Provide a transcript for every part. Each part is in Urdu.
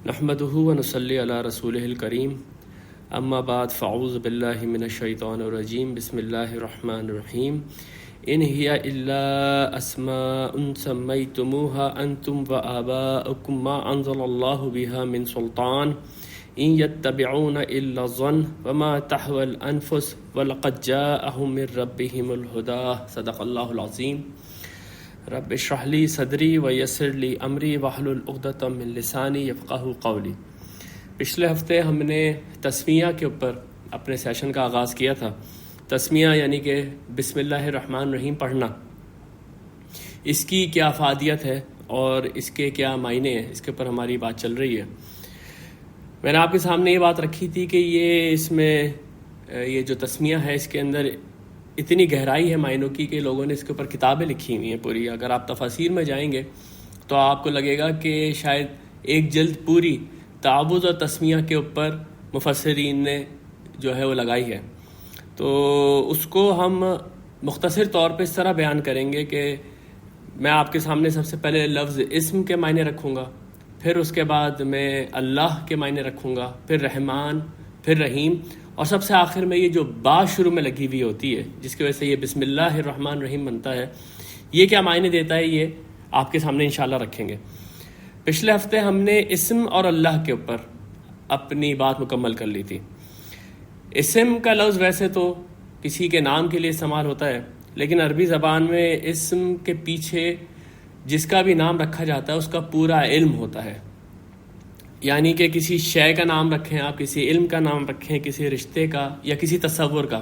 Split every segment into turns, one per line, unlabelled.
نحمده ونصلی علی رسولہ الکریم اما بعد فاعوذ باللہ من الشیطان الرجیم بسم اللہ الرحمن الرحیم ان ہی الا اسماء سمیتموها انتم وآباؤکم ما انزل اللہ بها من سلطان ان یتبعون الا الظن وما تحوی الانفس ولقد جاءهم من ربهم الهدى صدق اللہ العظیم رب اشرح لی صدری ویسر لی امری واحلل عقدۃ من لسانی یفقہوا قولی۔ پچھلے ہفتے ہم نے تسمیہ کے اوپر اپنے سیشن کا آغاز کیا تھا۔ تسمیہ یعنی کہ بسم اللہ الرحمن الرحیم پڑھنا، اس کی کیا افادیت ہے اور اس کے کیا معنی ہیں، اس کے اوپر ہماری بات چل رہی ہے۔ میں نے آپ کے سامنے یہ بات رکھی تھی کہ یہ جو تسمیہ ہے اس کے اندر اتنی گہرائی ہے معنوں کی کہ لوگوں نے اس کے اوپر کتابیں لکھی ہوئی ہیں پوری۔ اگر آپ تفاسیر میں جائیں گے تو آپ کو لگے گا کہ شاید ایک جلد پوری تعوذ اور تسمیہ کے اوپر مفسرین نے جو ہے وہ لگائی ہے۔ تو اس کو ہم مختصر طور پہ اس طرح بیان کریں گے کہ میں آپ کے سامنے سب سے پہلے لفظ اسم کے معنی رکھوں گا، پھر اس کے بعد میں اللہ کے معنی رکھوں گا، پھر رحمان، پھر رحیم، اور سب سے آخر میں یہ جو با شروع میں لگی ہوئی ہوتی ہے جس کی وجہ سے یہ بسم اللہ الرحمن الرحیم بنتا ہے، یہ کیا معنی دیتا ہے یہ آپ کے سامنے انشاءاللہ رکھیں گے۔ پچھلے ہفتے ہم نے اسم اور اللہ کے اوپر اپنی بات مکمل کر لی تھی۔ اسم کا لفظ ویسے تو کسی کے نام کے لیے استعمال ہوتا ہے، لیکن عربی زبان میں اسم کے پیچھے جس کا بھی نام رکھا جاتا ہے اس کا پورا علم ہوتا ہے۔ یعنی کہ کسی شے کا نام رکھیں آپ، کسی علم کا نام رکھیں، کسی رشتے کا یا کسی تصور کا،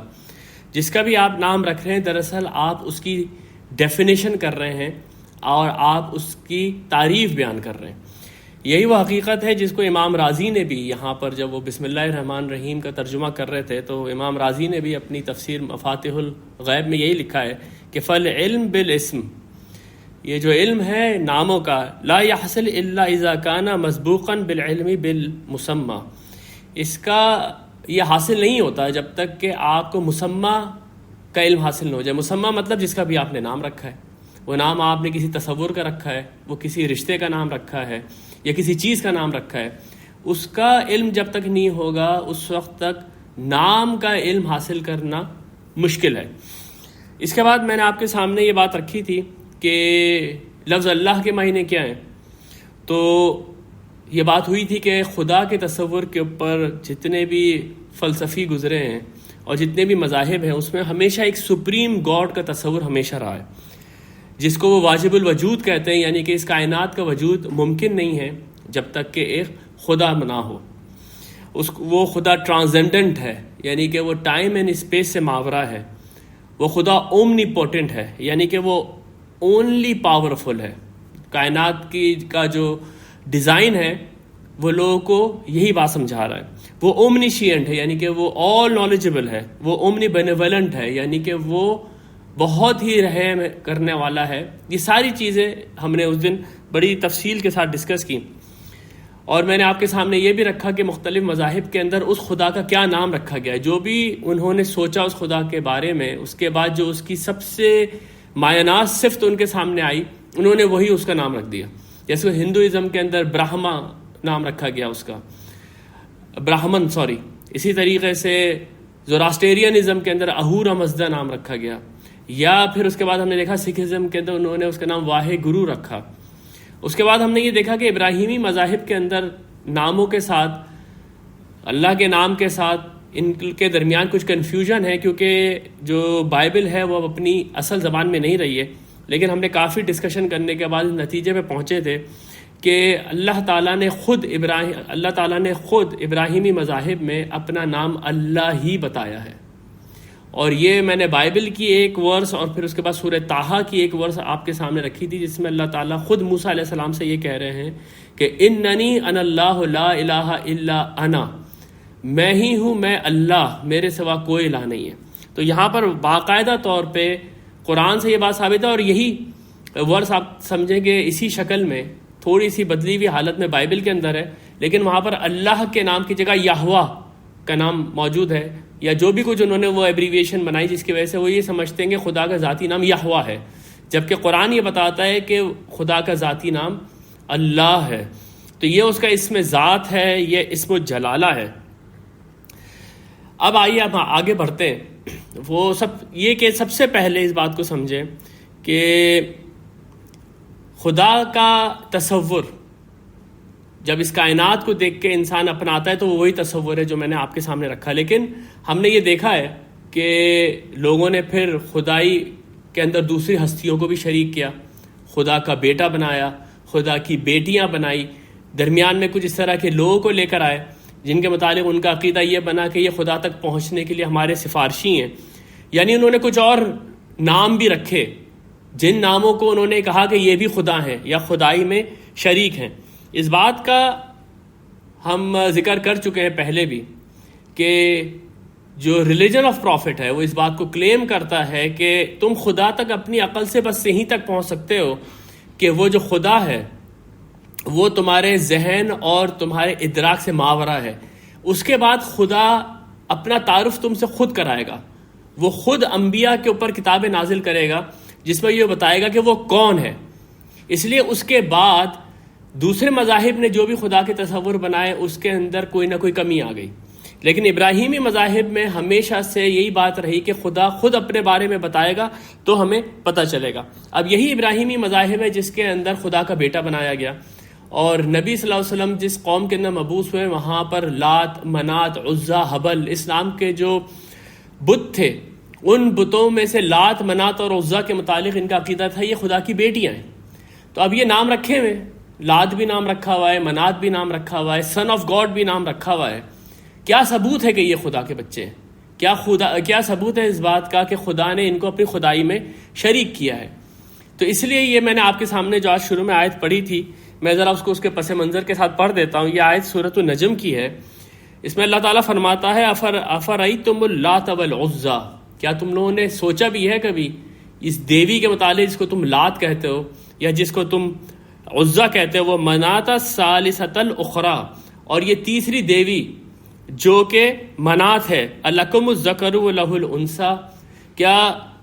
جس کا بھی آپ نام رکھ رہے ہیں دراصل آپ اس کی ڈیفینیشن کر رہے ہیں اور آپ اس کی تعریف بیان کر رہے ہیں۔ یہی وہ حقیقت ہے جس کو امام رازی نے بھی یہاں پر جب وہ بسم اللہ الرحمن الرحیم کا ترجمہ کر رہے تھے تو امام رازی نے بھی اپنی تفسیر مفاتیح الغیب میں یہی لکھا ہے کہ فالعلم بالاسم، یہ جو علم ہے ناموں کا، لا يحصل الا اذا كان مسبوقا بالعلم بالمسمى، اس کا یہ حاصل نہیں ہوتا جب تک کہ آپ کو مسمى کا علم حاصل نہ ہو جائے۔ مسمى مطلب جس کا بھی آپ نے نام رکھا ہے، وہ نام آپ نے کسی تصور کا رکھا ہے، وہ کسی رشتے کا نام رکھا ہے یا کسی چیز کا نام رکھا ہے، اس کا علم جب تک نہیں ہوگا اس وقت تک نام کا علم حاصل کرنا مشکل ہے۔ اس کے بعد میں نے آپ کے سامنے یہ بات رکھی تھی کہ لفظ اللہ کے معنی کیا ہیں۔ تو یہ بات ہوئی تھی کہ خدا کے تصور کے اوپر جتنے بھی فلسفی گزرے ہیں اور جتنے بھی مذاہب ہیں اس میں ہمیشہ ایک سپریم گاڈ کا تصور ہمیشہ رہا ہے، جس کو وہ واجب الوجود کہتے ہیں، یعنی کہ اس کائنات کا وجود ممکن نہیں ہے جب تک کہ ایک خدا نہ ہو۔ وہ خدا ٹرانسینڈنٹ ہے، یعنی کہ وہ ٹائم اینڈ اسپیس سے ماورا ہے۔ وہ خدا اومنی پوٹنٹ ہے، یعنی کہ وہ اونلی پاورفل ہے۔ کائنات کا جو ڈیزائن ہے وہ لوگوں کو یہی بات سمجھا رہا ہے۔ وہ اومنیشینٹ ہے، یعنی کہ وہ آل نالجبل ہے۔ وہ اومنی بینیولنٹ ہے، یعنی کہ وہ بہت ہی رحم کرنے والا ہے۔ یہ ساری چیزیں ہم نے اس دن بڑی تفصیل کے ساتھ ڈسکس کی، اور میں نے آپ کے سامنے یہ بھی رکھا کہ مختلف مذاہب کے اندر اس خدا کا کیا نام رکھا گیا ہے۔ جو بھی انہوں نے سوچا اس خدا کے بارے میں، اس کے بعد جو اس کی سب سے مایاناز صفت ان کے سامنے آئی انہوں نے وہی اس کا نام رکھ دیا۔ جیسے ہندوازم کے اندر برہما نام رکھا گیا اس کا، براہمن اسی طریقے سے زوراسٹیرینزم کے اندر اہورا مزدا نام رکھا گیا، یا پھر اس کے بعد ہم نے دیکھا سکھ ازم کے اندر انہوں نے اس کا نام واحے گرو رکھا۔ اس کے بعد ہم نے یہ دیکھا کہ ابراہیمی مذاہب کے اندر ناموں کے ساتھ، اللہ کے نام کے ساتھ ان کے درمیان کچھ کنفیوژن ہے، کیونکہ جو بائبل ہے وہ اپنی اصل زبان میں نہیں رہی ہے، لیکن ہم نے کافی ڈسکشن کرنے کے بعد اس نتیجے پہ پہنچے تھے کہ اللہ تعالیٰ نے خود ابراہیمی مذاہب میں اپنا نام اللہ ہی بتایا ہے۔ اور یہ میں نے بائبل کی ایک ورس اور پھر اس کے بعد سورہ طٰہٰ کی ایک ورس آپ کے سامنے رکھی تھی، جس میں اللہ تعالیٰ خود موسیٰ علیہ السلام سے یہ کہہ رہے ہیں کہ اننی انا اللہ لا الہ الا انا، میں ہی ہوں، میں اللہ، میرے سوا کوئی الہ نہیں ہے۔ تو یہاں پر باقاعدہ طور پہ قرآن سے یہ بات ثابت ہے، اور یہی ورس آپ سمجھیں گے اسی شکل میں تھوڑی سی بدلی ہوئی حالت میں بائبل کے اندر ہے، لیکن وہاں پر اللہ کے نام کی جگہ یہوہ کا نام موجود ہے، یا جو بھی کچھ انہوں نے وہ ایبریویشن بنائی جس کی وجہ سے وہ یہ سمجھتے ہیں کہ خدا کا ذاتی نام یہوہ ہے، جبکہ قرآن یہ بتاتا ہے کہ خدا کا ذاتی نام اللہ ہے۔ تو یہ اس کا اسم ذات ہے، یہ اسم جلالہ ہے۔ اب آئیے اب آگے بڑھتے ہیں۔ وہ یہ کہ سب سے پہلے اس بات کو سمجھیں کہ خدا کا تصور جب اس کائنات کو دیکھ کے انسان اپناتا ہے تو وہی تصور ہے جو میں نے آپ کے سامنے رکھا، لیکن ہم نے یہ دیکھا ہے کہ لوگوں نے پھر خدائی کے اندر دوسری ہستیوں کو بھی شریک کیا، خدا کا بیٹا بنایا، خدا کی بیٹیاں بنائی، درمیان میں کچھ اس طرح کے لوگوں کو لے کر آئے جن کے متعلق ان کا عقیدہ یہ بنا کہ یہ خدا تک پہنچنے کے لیے ہمارے سفارشی ہیں، یعنی انہوں نے کچھ اور نام بھی رکھے جن ناموں کو انہوں نے کہا کہ یہ بھی خدا ہیں یا خدائی میں شریک ہیں۔ اس بات کا ہم ذکر کر چکے ہیں پہلے بھی کہ جو ریلیجن آف پروفٹ ہے وہ اس بات کو کلیم کرتا ہے کہ تم خدا تک اپنی عقل سے بس یہیں تک پہنچ سکتے ہو کہ وہ جو خدا ہے وہ تمہارے ذہن اور تمہارے ادراک سے ماورا ہے، اس کے بعد خدا اپنا تعارف تم سے خود کرائے گا، وہ خود انبیاء کے اوپر کتابیں نازل کرے گا جس میں یہ بتائے گا کہ وہ کون ہے۔ اس لیے اس کے بعد دوسرے مذاہب نے جو بھی خدا کے تصور بنائے اس کے اندر کوئی نہ کوئی کمی آ گئی، لیکن ابراہیمی مذاہب میں ہمیشہ سے یہی بات رہی کہ خدا خود اپنے بارے میں بتائے گا تو ہمیں پتہ چلے گا۔ اب یہی ابراہیمی مذاہب ہے جس کے اندر خدا کا بیٹا بنایا گیا، اور نبی صلی اللہ علیہ وسلم جس قوم کے اندر مبعوث ہوئے وہاں پر لات، منات، عزا، حبل اسلام کے جو بت تھے ان بتوں میں سے لات، منات اور عزا کے متعلق ان کا عقیدہ تھا یہ خدا کی بیٹیاں ہیں۔ تو اب یہ نام رکھے ہوئے، لات بھی نام رکھا ہوا ہے، منات بھی نام رکھا ہوا ہے، سن آف گاڈ بھی نام رکھا ہوا ہے۔ کیا ثبوت ہے کہ یہ خدا کے بچے ہیں؟ کیا ثبوت ہے اس بات کا کہ خدا نے ان کو اپنی خدائی میں شریک کیا ہے؟ تو اس لیے یہ میں نے آپ کے سامنے جو آج شروع میں آیت پڑھی تھی میں ذرا اس کو اس کے پس منظر کے ساتھ پڑھ دیتا ہوں۔ یہ آیت سورۃ النجم کی ہے۔ اس میں اللہ تعالیٰ فرماتا ہے افرأیتم اللات والعزیٰ، کیا تم لوگوں نے سوچا بھی ہے کبھی اس دیوی کے متعلق جس کو تم لات کہتے ہو یا جس کو تم عزیٰ کہتے ہو، وہ منات الثالثۃ الاخری، اور یہ تیسری دیوی جو کہ منات ہے، الکم الذکر ولہ الانثی، کیا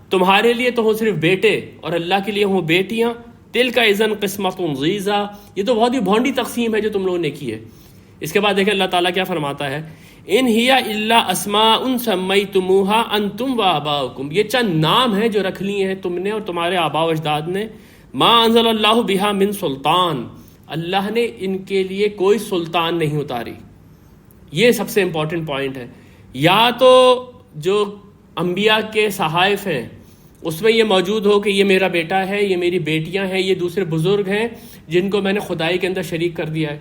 تمہارے لیے تو ہو صرف بیٹے اور اللہ کے لیے ہوں بیٹیاں؟ تلک اذن قسمۃ ضیزیٰ، یہ تو بہت ہی بھونڈی تقسیم ہے جو تم لوگوں نے کی ہے۔ اس کے بعد دیکھیں اللہ تعالیٰ کیا فرماتا ہے، ان ہی الا اسماء سمیتموها انتم وآباؤکم، یہ چند نام ہیں جو رکھ لیے ہیں تم نے اور تمہارے آباء و اجداد نے، ما انزل اللہ بہا من سلطان، اللہ نے ان کے لیے کوئی سلطان نہیں اتاری۔ یہ سب سے امپورٹنٹ پوائنٹ ہے۔ یا تو جو انبیاء کے صحائف ہیں اس میں یہ موجود ہو کہ یہ میرا بیٹا ہے، یہ میری بیٹیاں ہیں، یہ دوسرے بزرگ ہیں جن کو میں نے خدائی کے اندر شریک کر دیا ہے،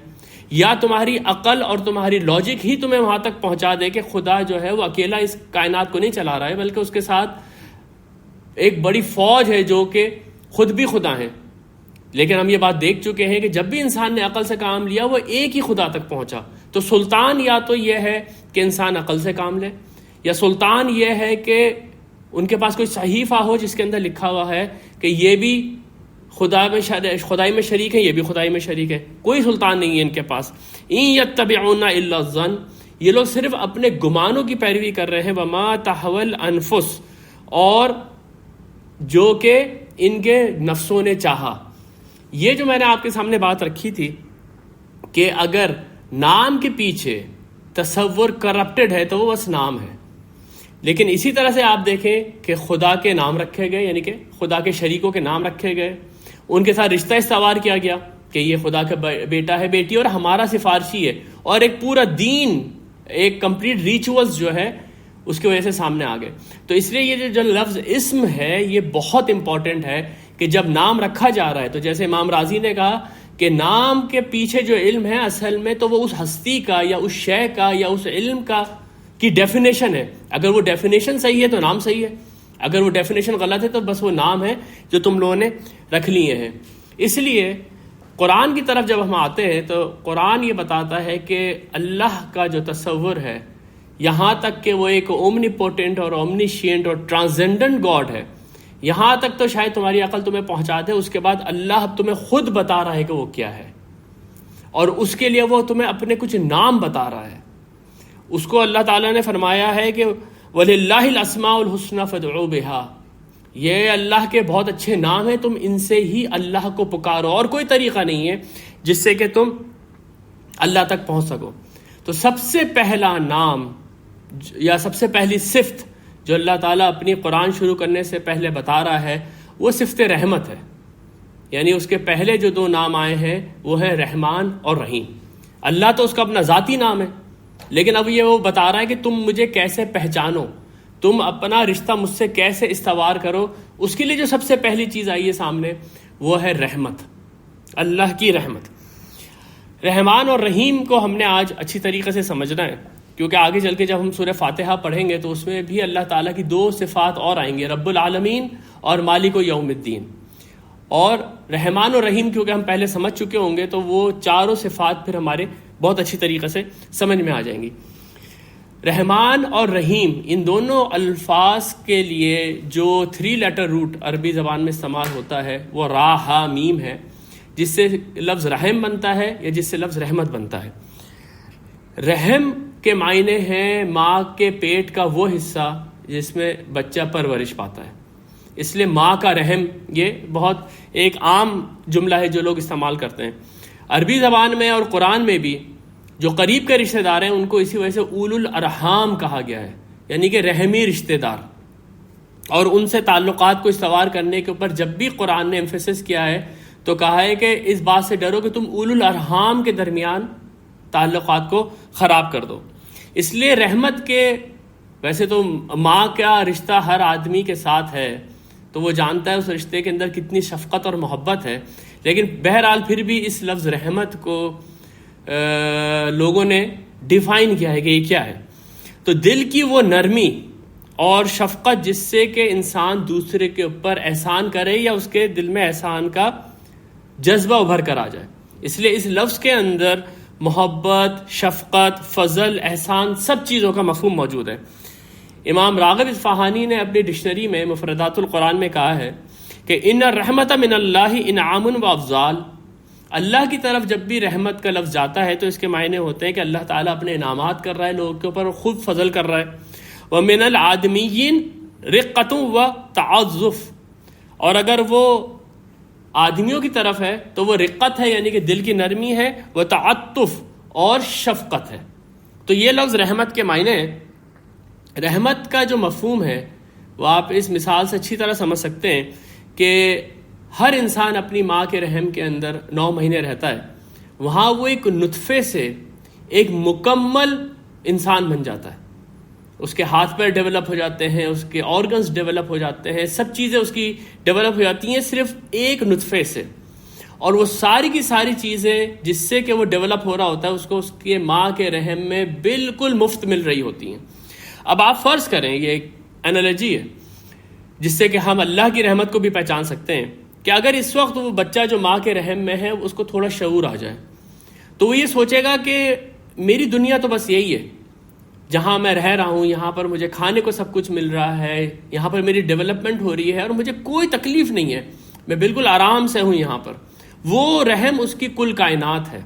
یا تمہاری عقل اور تمہاری لاجک ہی تمہیں وہاں تک پہنچا دے کہ خدا جو ہے وہ اکیلا اس کائنات کو نہیں چلا رہا ہے بلکہ اس کے ساتھ ایک بڑی فوج ہے جو کہ خود بھی خدا ہیں۔ لیکن ہم یہ بات دیکھ چکے ہیں کہ جب بھی انسان نے عقل سے کام لیا وہ ایک ہی خدا تک پہنچا۔ تو سلطان یا تو یہ ہے کہ انسان عقل سے کام لے، یا سلطان یہ ہے کہ ان کے پاس کوئی صحیفہ ہو جس کے اندر لکھا ہوا ہے کہ یہ بھی خدائی میں شریک ہے، یہ بھی خدائی میں شریک ہے۔ کوئی سلطان نہیں ہے ان کے پاس۔ ان یتبعون الا الظن، یہ لوگ صرف اپنے گمانوں کی پیروی کر رہے ہیں، وما تحوی الانفس، اور جو کہ ان کے نفسوں نے چاہا۔ یہ جو میں نے آپ کے سامنے بات رکھی تھی کہ اگر نام کے پیچھے تصور کرپٹڈ ہے تو وہ بس نام ہے، لیکن اسی طرح سے آپ دیکھیں کہ خدا کے نام رکھے گئے، یعنی کہ خدا کے شریکوں کے نام رکھے گئے، ان کے ساتھ رشتہ استوار کیا گیا کہ یہ خدا کا بیٹا ہے، بیٹی اور ہمارا سفارشی ہے، اور ایک پورا دین، ایک کمپلیٹ ریچولز جو ہے اس کی وجہ سے سامنے آ گئے۔ تو اس لیے یہ جو لفظ اسم ہے یہ بہت امپورٹنٹ ہے کہ جب نام رکھا جا رہا ہے تو جیسے امام رازی نے کہا کہ نام کے پیچھے جو علم ہے اصل میں تو وہ اس ہستی کا یا اس شے کا یا اس علم کا کی ڈیفینیشن ہے۔ اگر وہ ڈیفینیشن صحیح ہے تو نام صحیح ہے، اگر وہ ڈیفینیشن غلط ہے تو بس وہ نام ہے جو تم لوگوں نے رکھ لیے ہیں۔ اس لیے قرآن کی طرف جب ہم آتے ہیں تو قرآن یہ بتاتا ہے کہ اللہ کا جو تصور ہے یہاں تک کہ وہ ایک اومنیپوٹنٹ اور اومنیشینٹ اور ٹرانسینڈنٹ گاڈ ہے، یہاں تک تو شاید تمہاری عقل تمہیں پہنچا دے۔ اس کے بعد اللہ تمہیں خود بتا رہا ہے کہ وہ کیا ہے، اور اس کے لیے وہ تمہیں اپنے کچھ نام بتا رہا ہے۔ اس کو اللہ تعالیٰ نے فرمایا ہے کہ وَلِلَّهِ الْأَسْمَاءُ الْحُسْنَى فَادْعُوا بِهَا، یہ اللہ کے بہت اچھے نام ہیں، تم ان سے ہی اللہ کو پکارو، اور کوئی طریقہ نہیں ہے جس سے کہ تم اللہ تک پہنچ سکو۔ تو سب سے پہلا نام یا سب سے پہلی صفت جو اللہ تعالیٰ اپنی قرآن شروع کرنے سے پہلے بتا رہا ہے وہ صفت رحمت ہے، یعنی اس کے پہلے جو دو نام آئے ہیں وہ ہیں رحمان اور رحیم۔ اللہ تو اس کا اپنا ذاتی نام ہے، لیکن اب یہ وہ بتا رہا ہے کہ تم مجھے کیسے پہچانو، تم اپنا رشتہ مجھ سے کیسے استوار کرو۔ اس کے لیے جو سب سے پہلی چیز آئی ہے سامنے وہ ہے رحمت، اللہ کی رحمت۔ رحمان اور رحیم کو ہم نے آج اچھی طریقے سے سمجھنا ہے، کیونکہ آگے چل کے جب ہم سورہ فاتحہ پڑھیں گے تو اس میں بھی اللہ تعالیٰ کی دو صفات اور آئیں گے، رب العالمین اور مالک یوم الدین۔ اور رحمان اور رحیم کیونکہ ہم پہلے سمجھ چکے ہوں گے تو وہ چاروں صفات پھر ہمارے بہت اچھی طریقے سے سمجھ میں آ جائیں گی۔ رحمان اور رحیم ان دونوں الفاظ کے لیے جو 3 لیٹر روٹ عربی زبان میں استعمال ہوتا ہے وہ را ہا میم ہے، جس سے لفظ رحم بنتا ہے یا جس سے لفظ رحمت بنتا ہے۔ رحم کے معنی ہیں ماں کے پیٹ کا وہ حصہ جس میں بچہ پرورش پاتا ہے، اس لیے ماں کا رحم یہ بہت ایک عام جملہ ہے جو لوگ استعمال کرتے ہیں۔ عربی زبان میں اور قرآن میں بھی جو قریب کے رشتہ دار ہیں ان کو اسی وجہ سے اولو الارحام کہا گیا ہے، یعنی کہ رحمی رشتہ دار، اور ان سے تعلقات کو استوار کرنے کے اوپر جب بھی قرآن نے ایمفیسس کیا ہے تو کہا ہے کہ اس بات سے ڈرو کہ تم اولو الارحام کے درمیان تعلقات کو خراب کر دو۔ اس لیے رحمت کے ویسے تو ماں کا رشتہ ہر آدمی کے ساتھ ہے تو وہ جانتا ہے اس رشتے کے اندر کتنی شفقت اور محبت ہے، لیکن بہرحال پھر بھی اس لفظ رحمت کو لوگوں نے ڈیفائن کیا ہے کہ یہ کیا ہے۔ تو دل کی وہ نرمی اور شفقت جس سے کہ انسان دوسرے کے اوپر احسان کرے یا اس کے دل میں احسان کا جذبہ ابھر کر آ جائے، اس لیے اس لفظ کے اندر محبت، شفقت، فضل، احسان سب چیزوں کا مفہوم موجود ہے۔ امام راغب اصفہانی نے اپنی ڈکشنری میں مفردات القرآن میں کہا ہے کہ ان الرحمت من اللہ انعام و افضال، اللہ کی طرف جب بھی رحمت کا لفظ جاتا ہے تو اس کے معنی ہوتے ہیں کہ اللہ تعالیٰ اپنے انعامات کر رہا ہے لوگوں کے اوپر اور خود فضل کر رہا ہے۔ ومن العادمین رقۃ و تعظف، اور اگر وہ آدمیوں کی طرف ہے تو وہ رقت ہے یعنی کہ دل کی نرمی ہے، وہ تعطف اور شفقت ہے۔ تو یہ لفظ رحمت کے معنی ہے۔ رحمت کا جو مفہوم ہے وہ آپ اس مثال سے اچھی طرح سمجھ سکتے ہیں کہ ہر انسان اپنی ماں کے رحم کے اندر 9 مہینے رہتا ہے، وہاں وہ ایک نطفے سے ایک مکمل انسان بن جاتا ہے، اس کے ہاتھ پیر ڈیولپ ہو جاتے ہیں، اس کے آرگنز ڈیولپ ہو جاتے ہیں، سب چیزیں اس کی ڈیولپ ہو جاتی ہیں صرف ایک نطفے سے، اور وہ ساری کی ساری چیزیں جس سے کہ وہ ڈیولپ ہو رہا ہوتا ہے اس کو اس کے ماں کے رحم میں بالکل مفت مل رہی ہوتی ہیں۔ اب آپ فرض کریں، یہ ایک انالوجی ہے جس سے کہ ہم اللہ کی رحمت کو بھی پہچان سکتے ہیں کہ اگر اس وقت وہ بچہ جو ماں کے رحم میں ہے اس کو تھوڑا شعور آ جائے تو وہ یہ سوچے گا کہ میری دنیا تو بس یہی ہے، جہاں میں رہ رہا ہوں یہاں پر مجھے کھانے کو سب کچھ مل رہا ہے، یہاں پر میری ڈیولپمنٹ ہو رہی ہے اور مجھے کوئی تکلیف نہیں ہے، میں بالکل آرام سے ہوں یہاں پر۔ وہ رحم اس کی کل کائنات ہے،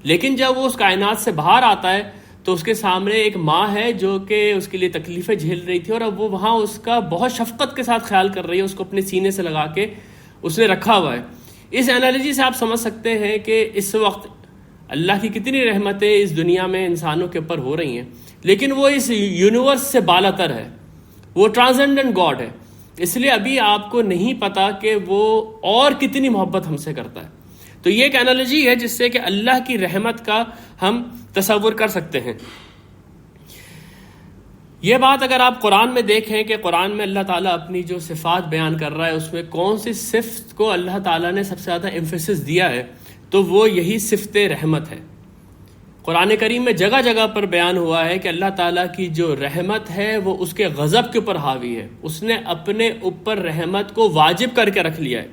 لیکن جب وہ اس کائنات سے باہر آتا ہے تو اس کے سامنے ایک ماں ہے جو کہ اس کے لیے تکلیفیں جھیل رہی تھی، اور اب وہ وہاں اس کا بہت شفقت کے ساتھ خیال کر رہی ہے، اس کو اپنے سینے سے لگا کے اس نے رکھا ہوا ہے۔ اس انالوجی سے آپ سمجھ سکتے ہیں کہ اس وقت اللہ کی کتنی رحمتیں اس دنیا میں انسانوں کے اوپر ہو رہی ہیں، لیکن وہ اس یونیورس سے بالاتر ہے، وہ ٹرانسینڈنٹ گاڈ ہے، اس لیے ابھی آپ کو نہیں پتا کہ وہ اور کتنی محبت ہم سے کرتا ہے۔ تو یہ ایک انالوجی ہے جس سے کہ اللہ کی رحمت کا ہم تصور کر سکتے ہیں۔ یہ بات اگر آپ قرآن میں دیکھیں کہ قرآن میں اللہ تعالیٰ اپنی جو صفات بیان کر رہا ہے اس میں کون سی صفت کو اللہ تعالیٰ نے سب سے زیادہ ایمفیسس دیا ہے تو وہ یہی صفت رحمت ہے۔ قرآن کریم میں جگہ جگہ پر بیان ہوا ہے کہ اللہ تعالیٰ کی جو رحمت ہے وہ اس کے غضب کے اوپر حاوی ہے، اس نے اپنے اوپر رحمت کو واجب کر کے رکھ لیا ہے۔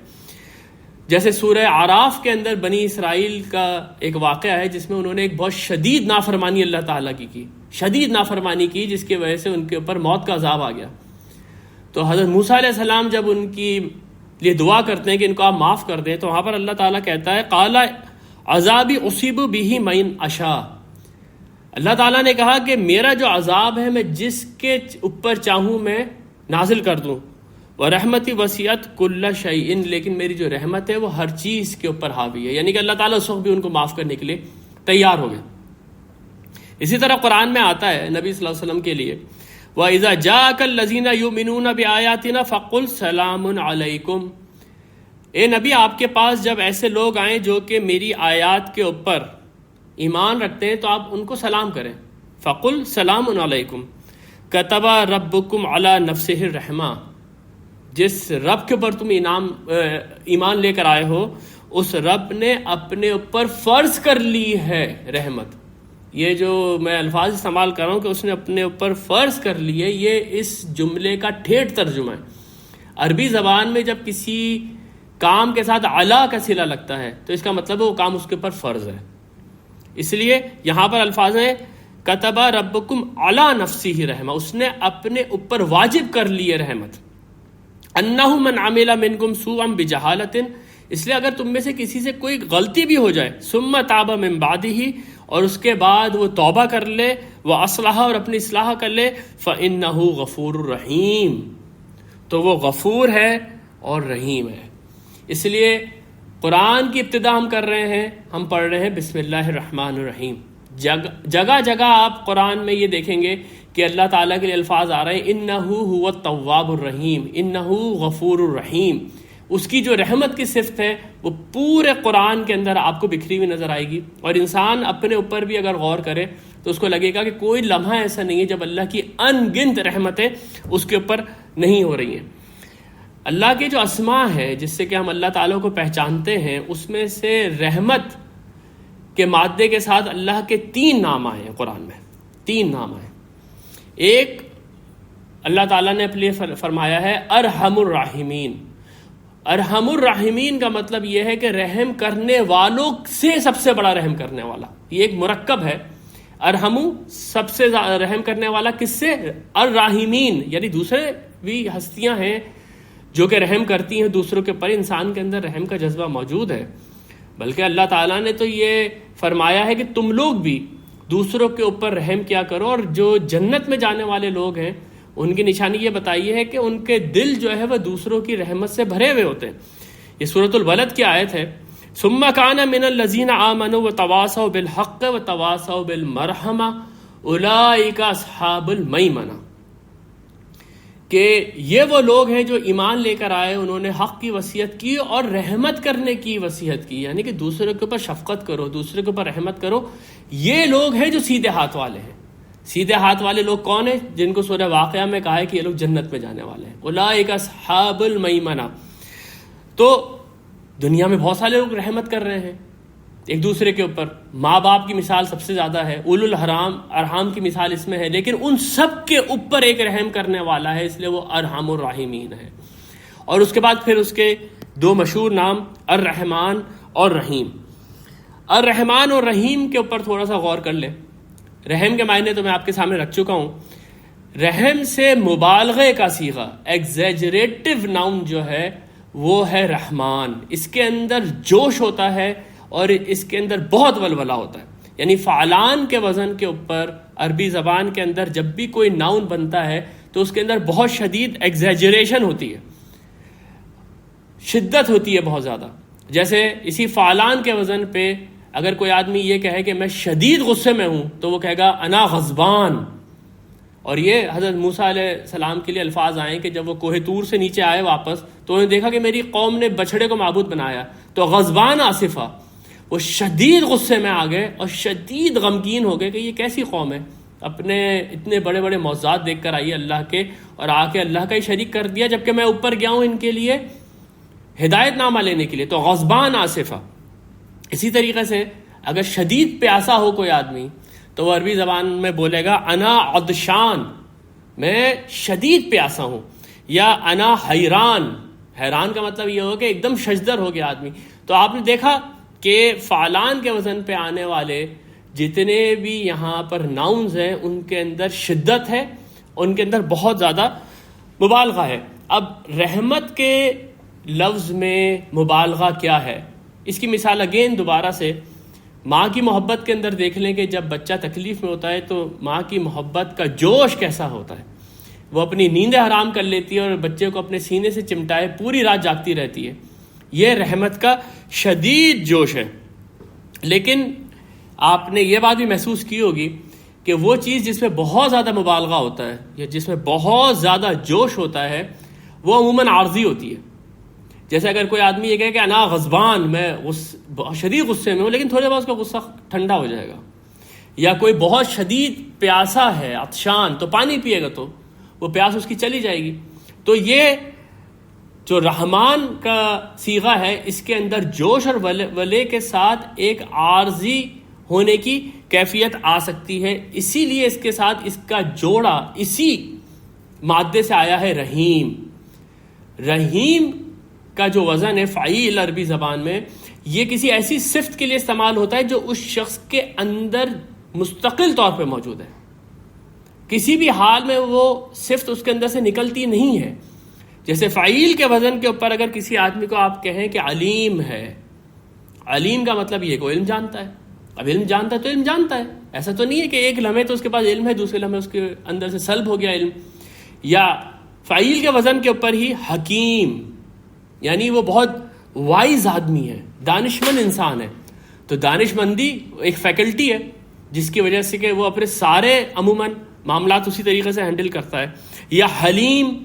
جیسے سورہ اعراف کے اندر بنی اسرائیل کا ایک واقعہ ہے جس میں انہوں نے ایک بہت شدید نافرمانی اللہ تعالیٰ کی شدید نافرمانی کی، جس کی وجہ سے ان کے اوپر موت کا عذاب آ گیا۔ تو حضرت موسیٰ علیہ السلام جب ان کی لیے دعا کرتے ہیں کہ ان کو آپ معاف کر دیں تو وہاں پر اللہ تعالیٰ کہتا ہے قال عذابی اصیب بہ من اشاء، اللہ تعالیٰ نے کہا کہ میرا جو عذاب ہے میں جس کے اوپر چاہوں میں نازل کر دوں، وَرَحْمَتِ وَسِعَتْ كُلَّ شَيْءٍ، لیکن میری جو رحمت ہے وہ ہر چیز کے اوپر حاوی ہے، یعنی کہ اللہ تعالیٰ اس وقت بھی ان کو معاف کرنے کے لیے تیار ہو گئے. اسی طرح قرآن میں آتا ہے نبی صلی اللہ علیہ وسلم کے لیے وَإِذَا جَاءَكَ الَّذِينَ يُؤْمِنُونَ بِآيَاتِنَا فَقُلْ سَلَامٌ عَلَيْكُمْ. اے نبی آپ کے پاس جب ایسے لوگ آئیں جو کہ میری آیات کے اوپر ایمان رکھتے ہیں تو آپ ان کو سلام کریں. فَقُلْ سَلَامٌ عَلَيْكُمْ كَتَبَ رَبُّكُمْ عَلَى نَفْسِهِ الرَّحْمَةَ. جس رب کے اوپر تم ایمان لے کر آئے ہو اس رب نے اپنے اوپر فرض کر لی ہے رحمت. یہ جو میں الفاظ استعمال کر رہا ہوں کہ اس نے اپنے اوپر فرض کر لی ہے، یہ اس جملے کا ٹھیٹھ ترجمہ ہے. عربی زبان میں جب کسی کام کے ساتھ علا کا صلہ لگتا ہے تو اس کا مطلب ہے وہ کام اس کے اوپر فرض ہے. اس لیے یہاں پر الفاظ ہیں کتب ربکم علی نفسہ رحمہ، اس نے اپنے اوپر واجب کر لی ہے رحمت. انہ من عمل منکم سوءا بجہالۃ، اس لیے اگر تم میں سے کسی سے کوئی غلطی بھی ہو جائے ثم تاب من بعدہ، اور اس کے بعد وہ توبہ کر لے، وہ اصلاح اور اپنی اصلاح کر لے، فإنہ غفور الرحیم، تو وہ غفور ہے اور رحیم ہے. اس لیے قرآن کی ابتدا ہم کر رہے ہیں، ہم پڑھ رہے ہیں بسم اللہ الرحمن الرحیم. جگہ جگہ آپ قرآن میں یہ دیکھیں گے کہ اللہ تعالیٰ کے لیے الفاظ آ رہے ہیں انہ هو التواب الرحیم، انہ غفور الرحیم. اس کی جو رحمت کی صفت ہے وہ پورے قرآن کے اندر آپ کو بکھری ہوئی نظر آئے گی. اور انسان اپنے اوپر بھی اگر غور کرے تو اس کو لگے گا کہ کوئی لمحہ ایسا نہیں ہے جب اللہ کی ان گنت رحمتیں اس کے اوپر نہیں ہو رہی ہیں. اللہ کے جو اسماء ہے جس سے کہ ہم اللہ تعالیٰ کو پہچانتے ہیں، اس میں سے رحمت کے مادے کے ساتھ اللہ کے 3 نام آئے ہیں قرآن میں. 3 نام آئے. ایک اللہ تعالیٰ نے اپنے لیے فرمایا ہے ارحم الراحمین. ارحم الراحمین کا مطلب یہ ہے کہ رحم کرنے والوں سے سب سے بڑا رحم کرنے والا. یہ ایک مرکب ہے. ارحم سب سے رحم کرنے والا کس سے؟ الراحمین، یعنی دوسرے بھی ہستیاں ہیں جو کہ رحم کرتی ہیں دوسروں کے پر. انسان کے اندر رحم کا جذبہ موجود ہے، بلکہ اللہ تعالیٰ نے تو یہ فرمایا ہے کہ تم لوگ بھی دوسروں کے اوپر رحم کیا کرو. اور جو جنت میں جانے والے لوگ ہیں ان کی نشانی یہ بتائی ہے کہ ان کے دل جو ہے وہ دوسروں کی رحمت سے بھرے ہوئے ہوتے ہیں. یہ سورۃ البلد کی آیت ہے ثم کان من الذین آمنوا وتواصوا بالحق وتواصوا بالمرحمہ اولئک اصحاب المیمنہ، کہ یہ وہ لوگ ہیں جو ایمان لے کر آئے، انہوں نے حق کی وصیت کی اور رحمت کرنے کی وصیت کی، یعنی کہ دوسرے کے اوپر شفقت کرو، دوسرے کے اوپر رحمت کرو. یہ لوگ ہیں جو سیدھے ہاتھ والے ہیں. سیدھے ہاتھ والے لوگ کون ہیں؟ جن کو سورہ واقعہ میں کہا ہے کہ یہ لوگ جنت میں جانے والے ہیں. اولئک اصحاب المیمنہ. تو دنیا میں بہت سارے لوگ رحمت کر رہے ہیں ایک دوسرے کے اوپر. ماں باپ کی مثال سب سے زیادہ ہے، اولو ارحام کی مثال اس میں ہے، لیکن ان سب کے اوپر ایک رحم کرنے والا ہے، اس لیے وہ ارحم الراحمین ہے. اور اس کے بعد پھر اس کے 2 مشہور نام الرحمن اور رحیم. الرحمن اور رحیم کے اوپر تھوڑا سا غور کر لیں. رحم کے معنی تو میں آپ کے سامنے رکھ چکا ہوں. رحم سے مبالغے کا صیغہ، ایگزیجریٹو ناؤن جو ہے وہ ہے رحمان. اس کے اندر جوش ہوتا ہے اور اس کے اندر بہت ولولہ ہوتا ہے. یعنی فعلان کے وزن کے اوپر عربی زبان کے اندر جب بھی کوئی ناؤن بنتا ہے تو اس کے اندر بہت شدید ایگزیجریشن ہوتی ہے، شدت ہوتی ہے بہت زیادہ. جیسے اسی فعلان کے وزن پہ اگر کوئی آدمی یہ کہے کہ میں شدید غصے میں ہوں تو وہ کہے گا انا غضبان. اور یہ حضرت موسیٰ علیہ السلام کے لیے الفاظ آئے کہ جب وہ کوہ طور سے نیچے آئے واپس تو انہوں نے دیکھا کہ میری قوم نے بچھڑے کو معبود بنایا، تو غضبان آصفہ، وہ شدید غصے میں آ گئے اور شدید غمگین ہو گئے کہ یہ کیسی قوم ہے، اپنے اتنے بڑے بڑے معجزات دیکھ کر آئی اللہ کے اور آ کے اللہ کا ہی شریک کر دیا، جبکہ میں اوپر گیا ہوں ان کے لیے ہدایت نامہ لینے کے لیے. تو غضبان آصفہ. اسی طریقے سے اگر شدید پیاسا ہو کوئی آدمی تو وہ عربی زبان میں بولے گا انا عطشان، میں شدید پیاسا ہوں. یا انا حیران، حیران کا مطلب یہ ہو کہ ایک دم شجدر ہو گیا آدمی. تو آپ نے دیکھا کہ فعلان کے وزن پہ آنے والے جتنے بھی یہاں پر ناؤنز ہیں ان کے اندر شدت ہے، ان کے اندر بہت زیادہ مبالغہ ہے. اب رحمت کے لفظ میں مبالغہ کیا ہے؟ اس کی مثال اگین دوبارہ سے ماں کی محبت کے اندر دیکھ لیں کہ جب بچہ تکلیف میں ہوتا ہے تو ماں کی محبت کا جوش کیسا ہوتا ہے. وہ اپنی نیندیں حرام کر لیتی ہے اور بچے کو اپنے سینے سے چمٹائے پوری رات جاگتی رہتی ہے. یہ رحمت کا شدید جوش ہے. لیکن آپ نے یہ بات بھی محسوس کی ہوگی کہ وہ چیز جس میں بہت زیادہ مبالغہ ہوتا ہے یا جس میں بہت زیادہ جوش ہوتا ہے وہ عموماً عارضی ہوتی ہے. جیسے اگر کوئی آدمی یہ کہے کہ انا غضبان، میں شدید غصے میں ہوں، لیکن تھوڑے بعد اس کا غصہ ٹھنڈا ہو جائے گا. یا کوئی بہت شدید پیاسا ہے، عطشان، تو پانی پیے گا تو وہ پیاس اس کی چلی جائے گی. تو یہ جو رحمان کا صیغہ ہے اس کے اندر جوش اور ولے کے ساتھ ایک عارضی ہونے کی کیفیت آ سکتی ہے. اسی لیے اس کے ساتھ اس کا جوڑا اسی مادے سے آیا ہے رحیم. رحیم کا جو وزن ہے فعیل عربی زبان میں، یہ کسی ایسی صفت کے لیے استعمال ہوتا ہے جو اس شخص کے اندر مستقل طور پہ موجود ہے. کسی بھی حال میں وہ صفت اس کے اندر سے نکلتی نہیں ہے. جیسے فعیل کے وزن کے اوپر اگر کسی آدمی کو آپ کہیں کہ علیم ہے، علیم کا مطلب یہ کہ وہ علم جانتا ہے. اب علم جانتا ہے تو علم جانتا ہے، ایسا تو نہیں ہے کہ ایک لمحے تو اس کے پاس علم ہے، دوسرے لمحے اس کے اندر سے سلب ہو گیا علم. یا فعیل کے وزن کے اوپر ہی حکیم، یعنی وہ بہت وائز آدمی ہے، دانشمند انسان ہے. تو دانش مندی ایک فیکلٹی ہے جس کی وجہ سے کہ وہ اپنے سارے عموماً معاملات اسی طریقے سے ہینڈل کرتا ہے. یا حلیم،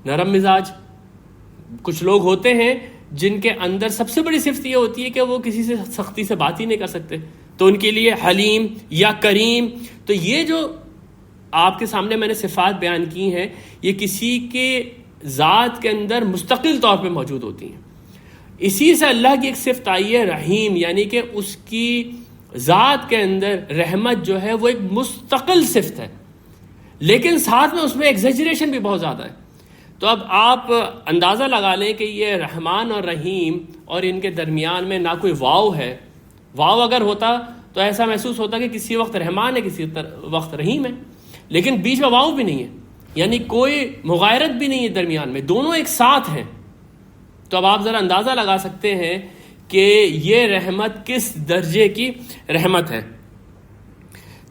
نرم مزاج. کچھ لوگ ہوتے ہیں جن کے اندر سب سے بڑی صفت یہ ہوتی ہے کہ وہ کسی سے سختی سے بات ہی نہیں کر سکتے، تو ان کے لیے حلیم. یا کریم. تو یہ جو آپ کے سامنے میں نے صفات بیان کی ہیں یہ کسی کے ذات کے اندر مستقل طور پہ موجود ہوتی ہیں. اسی سے اللہ کی ایک صفت آئی ہے رحیم، یعنی کہ اس کی ذات کے اندر رحمت جو ہے وہ ایک مستقل صفت ہے، لیکن ساتھ میں اس میں ایگزیجریشن بھی بہت زیادہ ہے. تو اب آپ اندازہ لگا لیں کہ یہ رحمان اور رحیم اور ان کے درمیان میں نہ کوئی واو ہے. واو اگر ہوتا تو ایسا محسوس ہوتا کہ کسی وقت رحمان ہے کسی وقت رحیم ہے، لیکن بیچ میں واو بھی نہیں ہے، یعنی کوئی مغایرت بھی نہیں ہے درمیان میں، دونوں ایک ساتھ ہیں. تو اب آپ ذرا اندازہ لگا سکتے ہیں کہ یہ رحمت کس درجے کی رحمت ہے.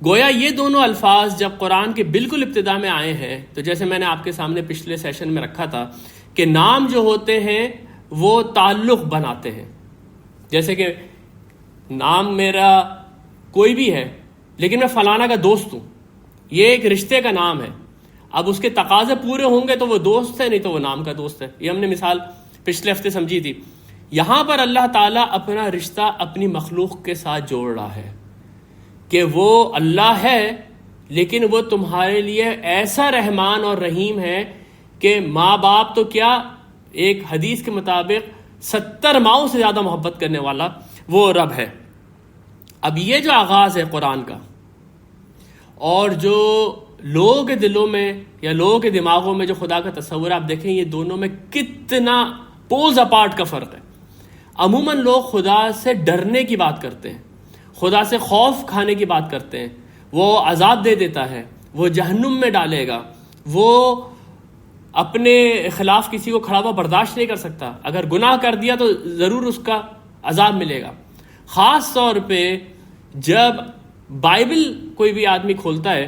گویا یہ دونوں الفاظ جب قرآن کے بالکل ابتدا میں آئے ہیں تو جیسے میں نے آپ کے سامنے پچھلے سیشن میں رکھا تھا کہ نام جو ہوتے ہیں وہ تعلق بناتے ہیں. جیسے کہ نام میرا کوئی بھی ہے لیکن میں فلانا کا دوست ہوں، یہ ایک رشتے کا نام ہے. اب اس کے تقاضے پورے ہوں گے تو وہ دوست ہے، نہیں تو وہ نام کا دوست ہے. یہ ہم نے مثال پچھلے ہفتے سمجھی تھی. یہاں پر اللہ تعالیٰ اپنا رشتہ اپنی مخلوق کے ساتھ جوڑ رہا ہے کہ وہ اللہ ہے لیکن وہ تمہارے لیے ایسا رحمان اور رحیم ہے کہ ماں باپ تو کیا، ایک حدیث کے مطابق 70 ماؤں سے زیادہ محبت کرنے والا وہ رب ہے. اب یہ جو آغاز ہے قرآن کا، اور جو لوگوں کے دلوں میں یا لوگوں کے دماغوں میں جو خدا کا تصور ہے، آپ دیکھیں یہ دونوں میں کتنا پولز اپارٹ کا فرق ہے. عموماً لوگ خدا سے ڈرنے کی بات کرتے ہیں، خدا سے خوف کھانے کی بات کرتے ہیں. وہ عذاب دے دیتا ہے، وہ جہنم میں ڈالے گا، وہ اپنے خلاف کسی کو کھڑا ہوا برداشت نہیں کر سکتا، اگر گناہ کر دیا تو ضرور اس کا عذاب ملے گا. خاص طور پہ جب بائبل کوئی بھی آدمی کھولتا ہے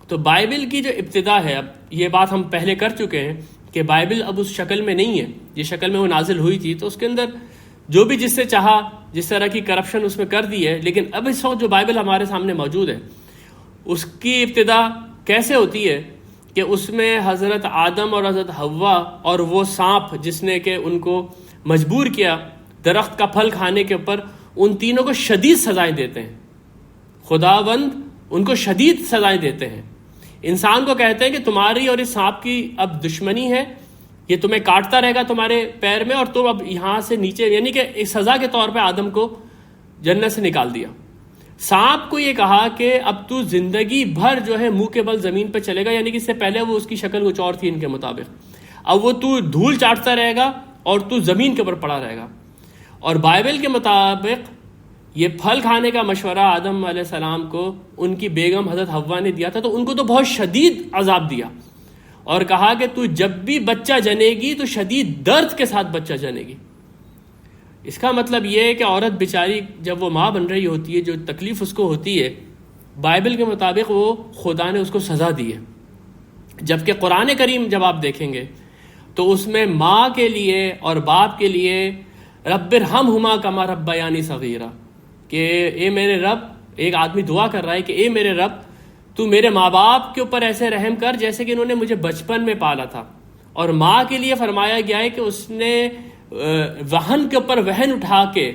تو بائبل کی جو ابتدا ہے، اب یہ بات ہم پہلے کر چکے ہیں کہ بائبل اب اس شکل میں نہیں ہے جس شکل میں وہ نازل ہوئی تھی، تو اس کے اندر جو بھی جس سے چاہا جس طرح کی کرپشن اس میں کر دی ہے. لیکن اب اس وقت جو بائبل ہمارے سامنے موجود ہے اس کی ابتدا کیسے ہوتی ہے کہ اس میں حضرت آدم اور حضرت حوا اور وہ سانپ جس نے کہ ان کو مجبور کیا درخت کا پھل کھانے کے اوپر، ان تینوں کو شدید سزائیں دیتے ہیں. خداوند ان کو شدید سزائیں دیتے ہیں. انسان کو کہتے ہیں کہ تمہاری اور اس سانپ کی اب دشمنی ہے، یہ تمہیں کاٹتا رہے گا تمہارے پیر میں، اور تم اب یہاں سے نیچے، یعنی کہ ایک سزا کے طور پہ آدم کو جنت سے نکال دیا. سانپ کو یہ کہا کہ اب تو زندگی بھر جو ہے منہ کے بل زمین پہ چلے گا، یعنی کہ اس سے پہلے وہ اس کی شکل کچھ اور تھی ان کے مطابق، اب وہ تو دھول چاٹتا رہے گا اور تو زمین کے اوپر پڑا رہے گا. اور بائبل کے مطابق یہ پھل کھانے کا مشورہ آدم علیہ السلام کو ان کی بیگم حضرت حوا نے دیا تھا، تو ان کو تو بہت شدید عذاب دیا اور کہا کہ تو جب بھی بچہ جنے گی تو شدید درد کے ساتھ بچہ جنے گی. اس کا مطلب یہ ہے کہ عورت بیچاری جب وہ ماں بن رہی ہوتی ہے، جو تکلیف اس کو ہوتی ہے، بائبل کے مطابق وہ خدا نے اس کو سزا دی ہے. جبکہ قرآن کریم جب آپ دیکھیں گے تو اس میں ماں کے لیے اور باپ کے لیے رب ارحمہما کما ربیانی صغیرا، کہ اے میرے رب ایک آدمی دعا کر رہا ہے کہ اے میرے رب تو میرے ماں باپ کے اوپر ایسے رحم کر جیسے کہ انہوں نے مجھے بچپن میں پالا تھا. اور ماں کے لیے فرمایا گیا ہے کہ اس نے وہن کے اوپر وہن اٹھا کے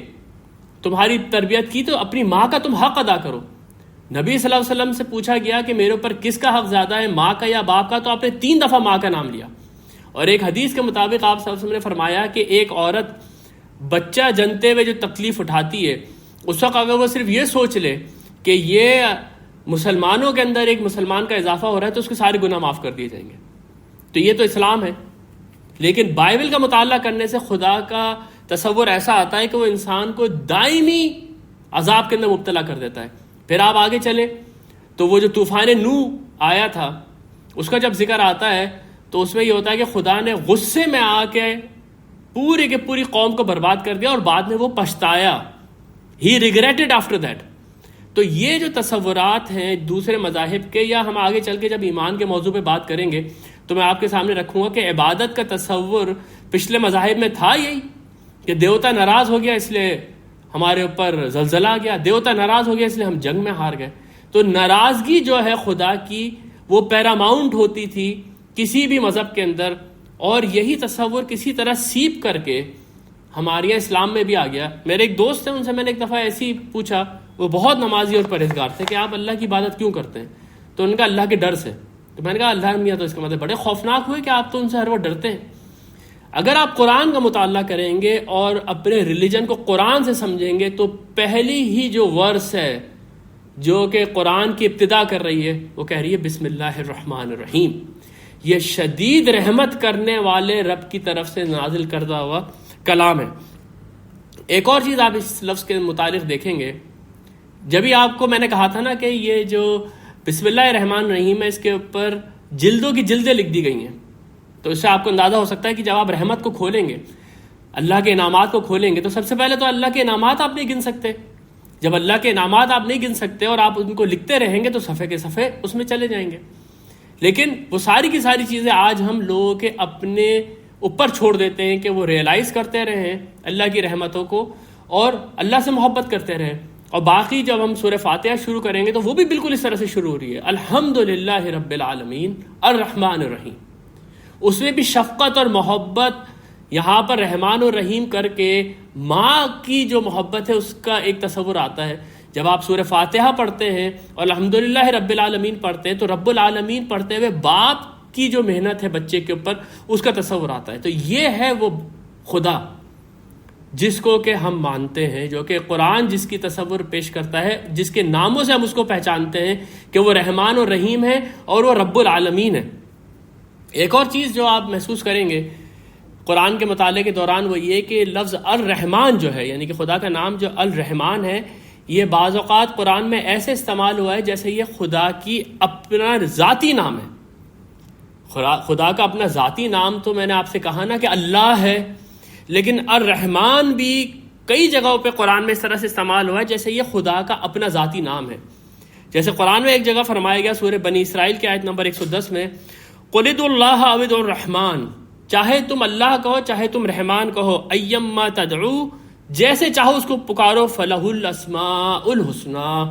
تمہاری تربیت کی تو اپنی ماں کا تم حق ادا کرو. نبی صلی اللہ علیہ وسلم سے پوچھا گیا کہ میرے اوپر کس کا حق زیادہ ہے, ماں کا یا باپ کا, تو آپ نے 3 دفعہ ماں کا نام لیا. اور ایک حدیث کے مطابق آپ صلی اللہ علیہ وسلم نے فرمایا کہ ایک عورت بچہ جنتے ہوئے جو تکلیف اٹھاتی ہے اس وقت اگر وہ صرف یہ سوچ لے کہ یہ مسلمانوں کے اندر ایک مسلمان کا اضافہ ہو رہا ہے تو اس کے سارے گناہ معاف کر دیے جائیں گے. تو یہ تو اسلام ہے. لیکن بائبل کا مطالعہ کرنے سے خدا کا تصور ایسا آتا ہے کہ وہ انسان کو دائمی عذاب کے اندر مبتلا کر دیتا ہے. پھر آپ آگے چلیں تو وہ جو طوفان نوح آیا تھا اس کا جب ذکر آتا ہے تو اس میں یہ ہوتا ہے کہ خدا نے غصے میں آ کے پوری کی پوری قوم کو برباد کر دیا اور بعد میں وہ پچھتایا. ہی ریگریٹڈ آفٹر دیٹ. تو یہ جو تصورات ہیں دوسرے مذاہب کے, یا ہم آگے چل کے جب ایمان کے موضوع پہ بات کریں گے تو میں آپ کے سامنے رکھوں گا کہ عبادت کا تصور پچھلے مذاہب میں تھا یہی کہ دیوتا ناراض ہو گیا اس لیے ہمارے اوپر زلزلہ آ گیا, دیوتا ناراض ہو گیا اس لیے ہم جنگ میں ہار گئے. تو ناراضگی جو ہے خدا کی وہ پیراماؤنٹ ہوتی تھی کسی بھی مذہب کے اندر, اور یہی تصور کسی طرح سیپ کر کے ہمارے یہاں اسلام میں بھی آ گیا. میرے ایک دوست ہیں, ان سے میں نے ایک دفعہ ایسے ہی پوچھا, وہ بہت نمازی اور پرہیزگار تھے, کہ آپ اللہ کی عبادت کیوں کرتے ہیں؟ تو ان کا اللہ کے ڈر سے. تو میں نے کہا اللہ میاں تو اس کا مطلب بڑے خوفناک ہوئے کہ آپ تو ان سے ہر وقت ڈرتے ہیں. اگر آپ قرآن کا مطالعہ کریں گے اور اپنے ریلیجن کو قرآن سے سمجھیں گے تو پہلی ہی جو ورس ہے جو کہ قرآن کی ابتدا کر رہی ہے وہ کہہ رہی ہے بسم اللہ الرحمن الرحیم. یہ شدید رحمت کرنے والے رب کی طرف سے نازل کردہ ہوا کلام ہے. ایک اور چیز آپ اس لفظ کے متعلق دیکھیں گے, جبھی آپ کو میں نے کہا تھا نا کہ یہ جو بسم اللہ الرحمن الرحیم ہے اس کے اوپر جلدوں کی جلدیں لکھ دی گئی ہیں, تو اس سے آپ کو اندازہ ہو سکتا ہے کہ جب آپ رحمت کو کھولیں گے, اللہ کے انعامات کو کھولیں گے, تو سب سے پہلے تو اللہ کے انعامات آپ نہیں گن سکتے. جب اللہ کے انعامات آپ نہیں گن سکتے اور آپ ان کو لکھتے رہیں گے تو صفحے کے صفحے اس میں چلے جائیں گے. لیکن وہ ساری کی ساری چیزیں آج ہم لوگوں کے اپنے اوپر چھوڑ دیتے ہیں کہ وہ ریئلائز کرتے رہیں اللہ کی رحمتوں کو اور اللہ سے محبت کرتے رہیں. اور باقی جب ہم سورہ فاتحہ شروع کریں گے تو وہ بھی بالکل اس طرح سے شروع ہو رہی ہے, الحمدللہ رب العالمین الرحمن الرحیم. اس میں بھی شفقت اور محبت یہاں پر رحمان اور رحیم کر کے ماں کی جو محبت ہے اس کا ایک تصور آتا ہے. جب آپ سورہ فاتحہ پڑھتے ہیں اور الحمدللہ رب العالمین پڑھتے ہیں تو رب العالمین پڑھتے ہوئے باپ کی جو محنت ہے بچے کے اوپر اس کا تصور آتا ہے. تو یہ ہے وہ خدا جس کو کہ ہم مانتے ہیں, جو کہ قرآن جس کی تصور پیش کرتا ہے, جس کے ناموں سے ہم اس کو پہچانتے ہیں کہ وہ رحمان اور رحیم ہے اور وہ رب العالمین ہے. ایک اور چیز جو آپ محسوس کریں گے قرآن کے مطالعے کے دوران وہ یہ کہ لفظ الرحمن جو ہے, یعنی کہ خدا کا نام جو الرحمن ہے, یہ بعض اوقات قرآن میں ایسے استعمال ہوا ہے جیسے یہ خدا کی اپنا ذاتی نام ہے. خدا کا اپنا ذاتی نام تو میں نے آپ سے کہا نا کہ اللہ ہے, لیکن الرحمن بھی کئی جگہوں پہ قرآن میں اس طرح سے استعمال ہوا ہے جیسے یہ خدا کا اپنا ذاتی نام ہے. جیسے قرآن میں ایک جگہ فرمایا گیا سورہ بنی اسرائیل کی آیت نمبر 110 میں, قُلِ ادْعُوا اللَّهَ أَوِ ادْعُوا الرَّحْمَٰنَ, چاہے تم اللہ کہو چاہے تم رحمان کہو, اَيَّمَّا تَدْعُوا, جیسے چاہو اس کو پکارو, فَلَهُ الْأَسْمَاءُ الْحُسْنَىٰ,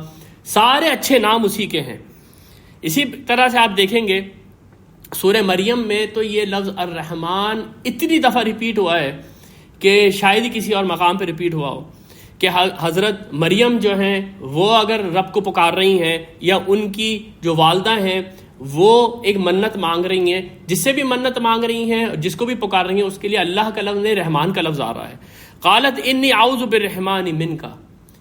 سارے اچھے نام اسی کے ہیں. اسی طرح سے آپ دیکھیں گے سورہ مریم میں تو یہ لفظ الرحمن اتنی دفعہ ریپیٹ ہوا ہے کہ شاید ہی کسی اور مقام پہ ریپیٹ ہوا ہو, کہ حضرت مریم جو ہیں وہ اگر رب کو پکار رہی ہیں یا ان کی جو والدہ ہیں وہ ایک منت مانگ رہی ہیں, جس سے بھی منت مانگ رہی ہیں جس کو بھی پکار رہی ہیں اس کے لیے اللہ کا لفظ نہیں رحمان کا لفظ آ رہا ہے. قالت انی اعوذ بالرحمن منک,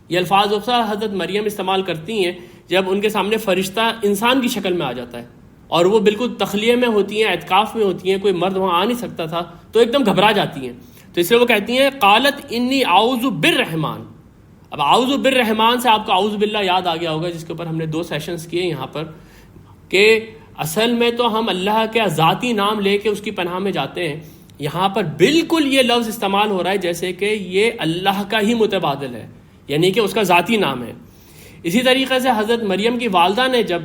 یہ الفاظ اکثر حضرت مریم استعمال کرتی ہیں جب ان کے سامنے فرشتہ انسان کی شکل میں آ جاتا ہے اور وہ بالکل تخلیہ میں ہوتی ہیں, اعتکاف میں ہوتی ہیں, کوئی مرد وہاں آ نہیں سکتا تھا تو ایک دم گھبرا جاتی ہیں. تو اس لیے وہ کہتی ہیں قالت انی اعوذ بالرحمن. اب اعوذ بالرحمن سے آپ کو اعوذ باللہ یاد آ گیا ہوگا جس کے اوپر ہم نے 2 سیشنز کیے یہاں پر, کہ اصل میں تو ہم اللہ کے ذاتی نام لے کے اس کی پناہ میں جاتے ہیں. یہاں پر بالکل یہ لفظ استعمال ہو رہا ہے جیسے کہ یہ اللہ کا ہی متبادل ہے, یعنی کہ اس کا ذاتی نام ہے. اسی طریقے سے حضرت مریم کی والدہ نے جب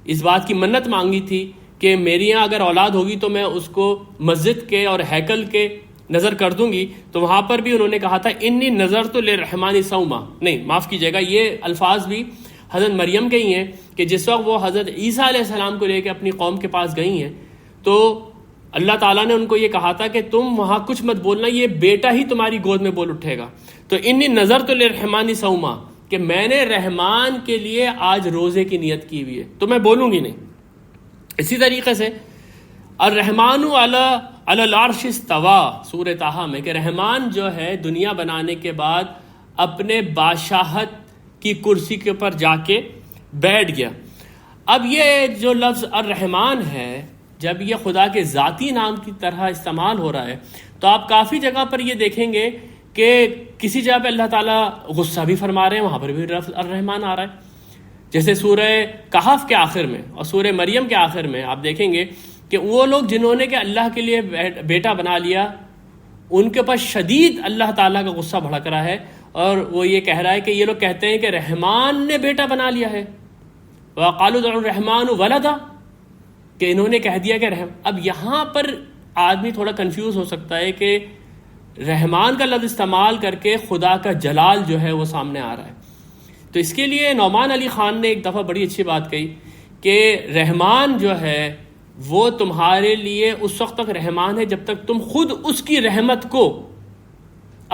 اس بات کی منت مانگی تھی کہ میری یہاں اگر اولاد ہوگی تو میں اس کو مسجد کے اور ہیکل کے نظر کر دوں گی, تو وہاں پر بھی انہوں نے کہا تھا انی نظرت للرحمن صوما, نہیں معاف کیجیے گا, یہ الفاظ بھی حضرت مریم کے ہی ہیں کہ جس وقت وہ حضرت عیسیٰ علیہ السلام کو لے کے اپنی قوم کے پاس گئی ہیں تو اللہ تعالیٰ نے ان کو یہ کہا تھا کہ تم وہاں کچھ مت بولنا، یہ بیٹا ہی تمہاری گود میں بول اٹھے گا. تو انی نظرت للرحمن صوما، کہ میں نے رحمان کے لیے آج روزے کی نیت کی ہوئی ہے تو میں بولوں گی نہیں. اسی طریقے سے الرحمن علی العرش استوى سورہ طٰہٰ میں کہ رحمان جو ہے دنیا بنانے کے بعد اپنے بادشاہت کی کرسی کے اوپر جا کے بیٹھ گیا. اب یہ جو لفظ الرحمن ہے جب یہ خدا کے ذاتی نام کی طرح استعمال ہو رہا ہے تو آپ کافی جگہ پر یہ دیکھیں گے کہ کسی جگہ پہ اللہ تعالیٰ غصہ بھی فرما رہے ہیں، وہاں پر بھی لفظ الرحمن آ رہا ہے. جیسے سورہ کہف کے آخر میں اور سورہ مریم کے آخر میں آپ دیکھیں گے کہ وہ لوگ جنہوں نے کہ اللہ کے لیے بیٹا بنا لیا ان کے پاس شدید اللہ تعالیٰ کا غصہ بھڑک رہا ہے، اور وہ یہ کہہ رہا ہے کہ یہ لوگ کہتے ہیں کہ رحمان نے بیٹا بنا لیا ہے. وَقَالُوا ادْعُوا الرَّحْمَنَ وَلَدًا، کہ انہوں نے کہہ دیا کہ اب یہاں پر آدمی تھوڑا کنفیوز ہو سکتا ہے کہ رحمان کا لفظ استعمال کر کے خدا کا جلال جو ہے وہ سامنے آ رہا ہے. تو اس کے لیے نعمان علی خان نے ایک دفعہ بڑی اچھی بات کہی کہ رحمان جو ہے وہ تمہارے لیے اس وقت تک رحمان ہے جب تک تم خود اس کی رحمت کو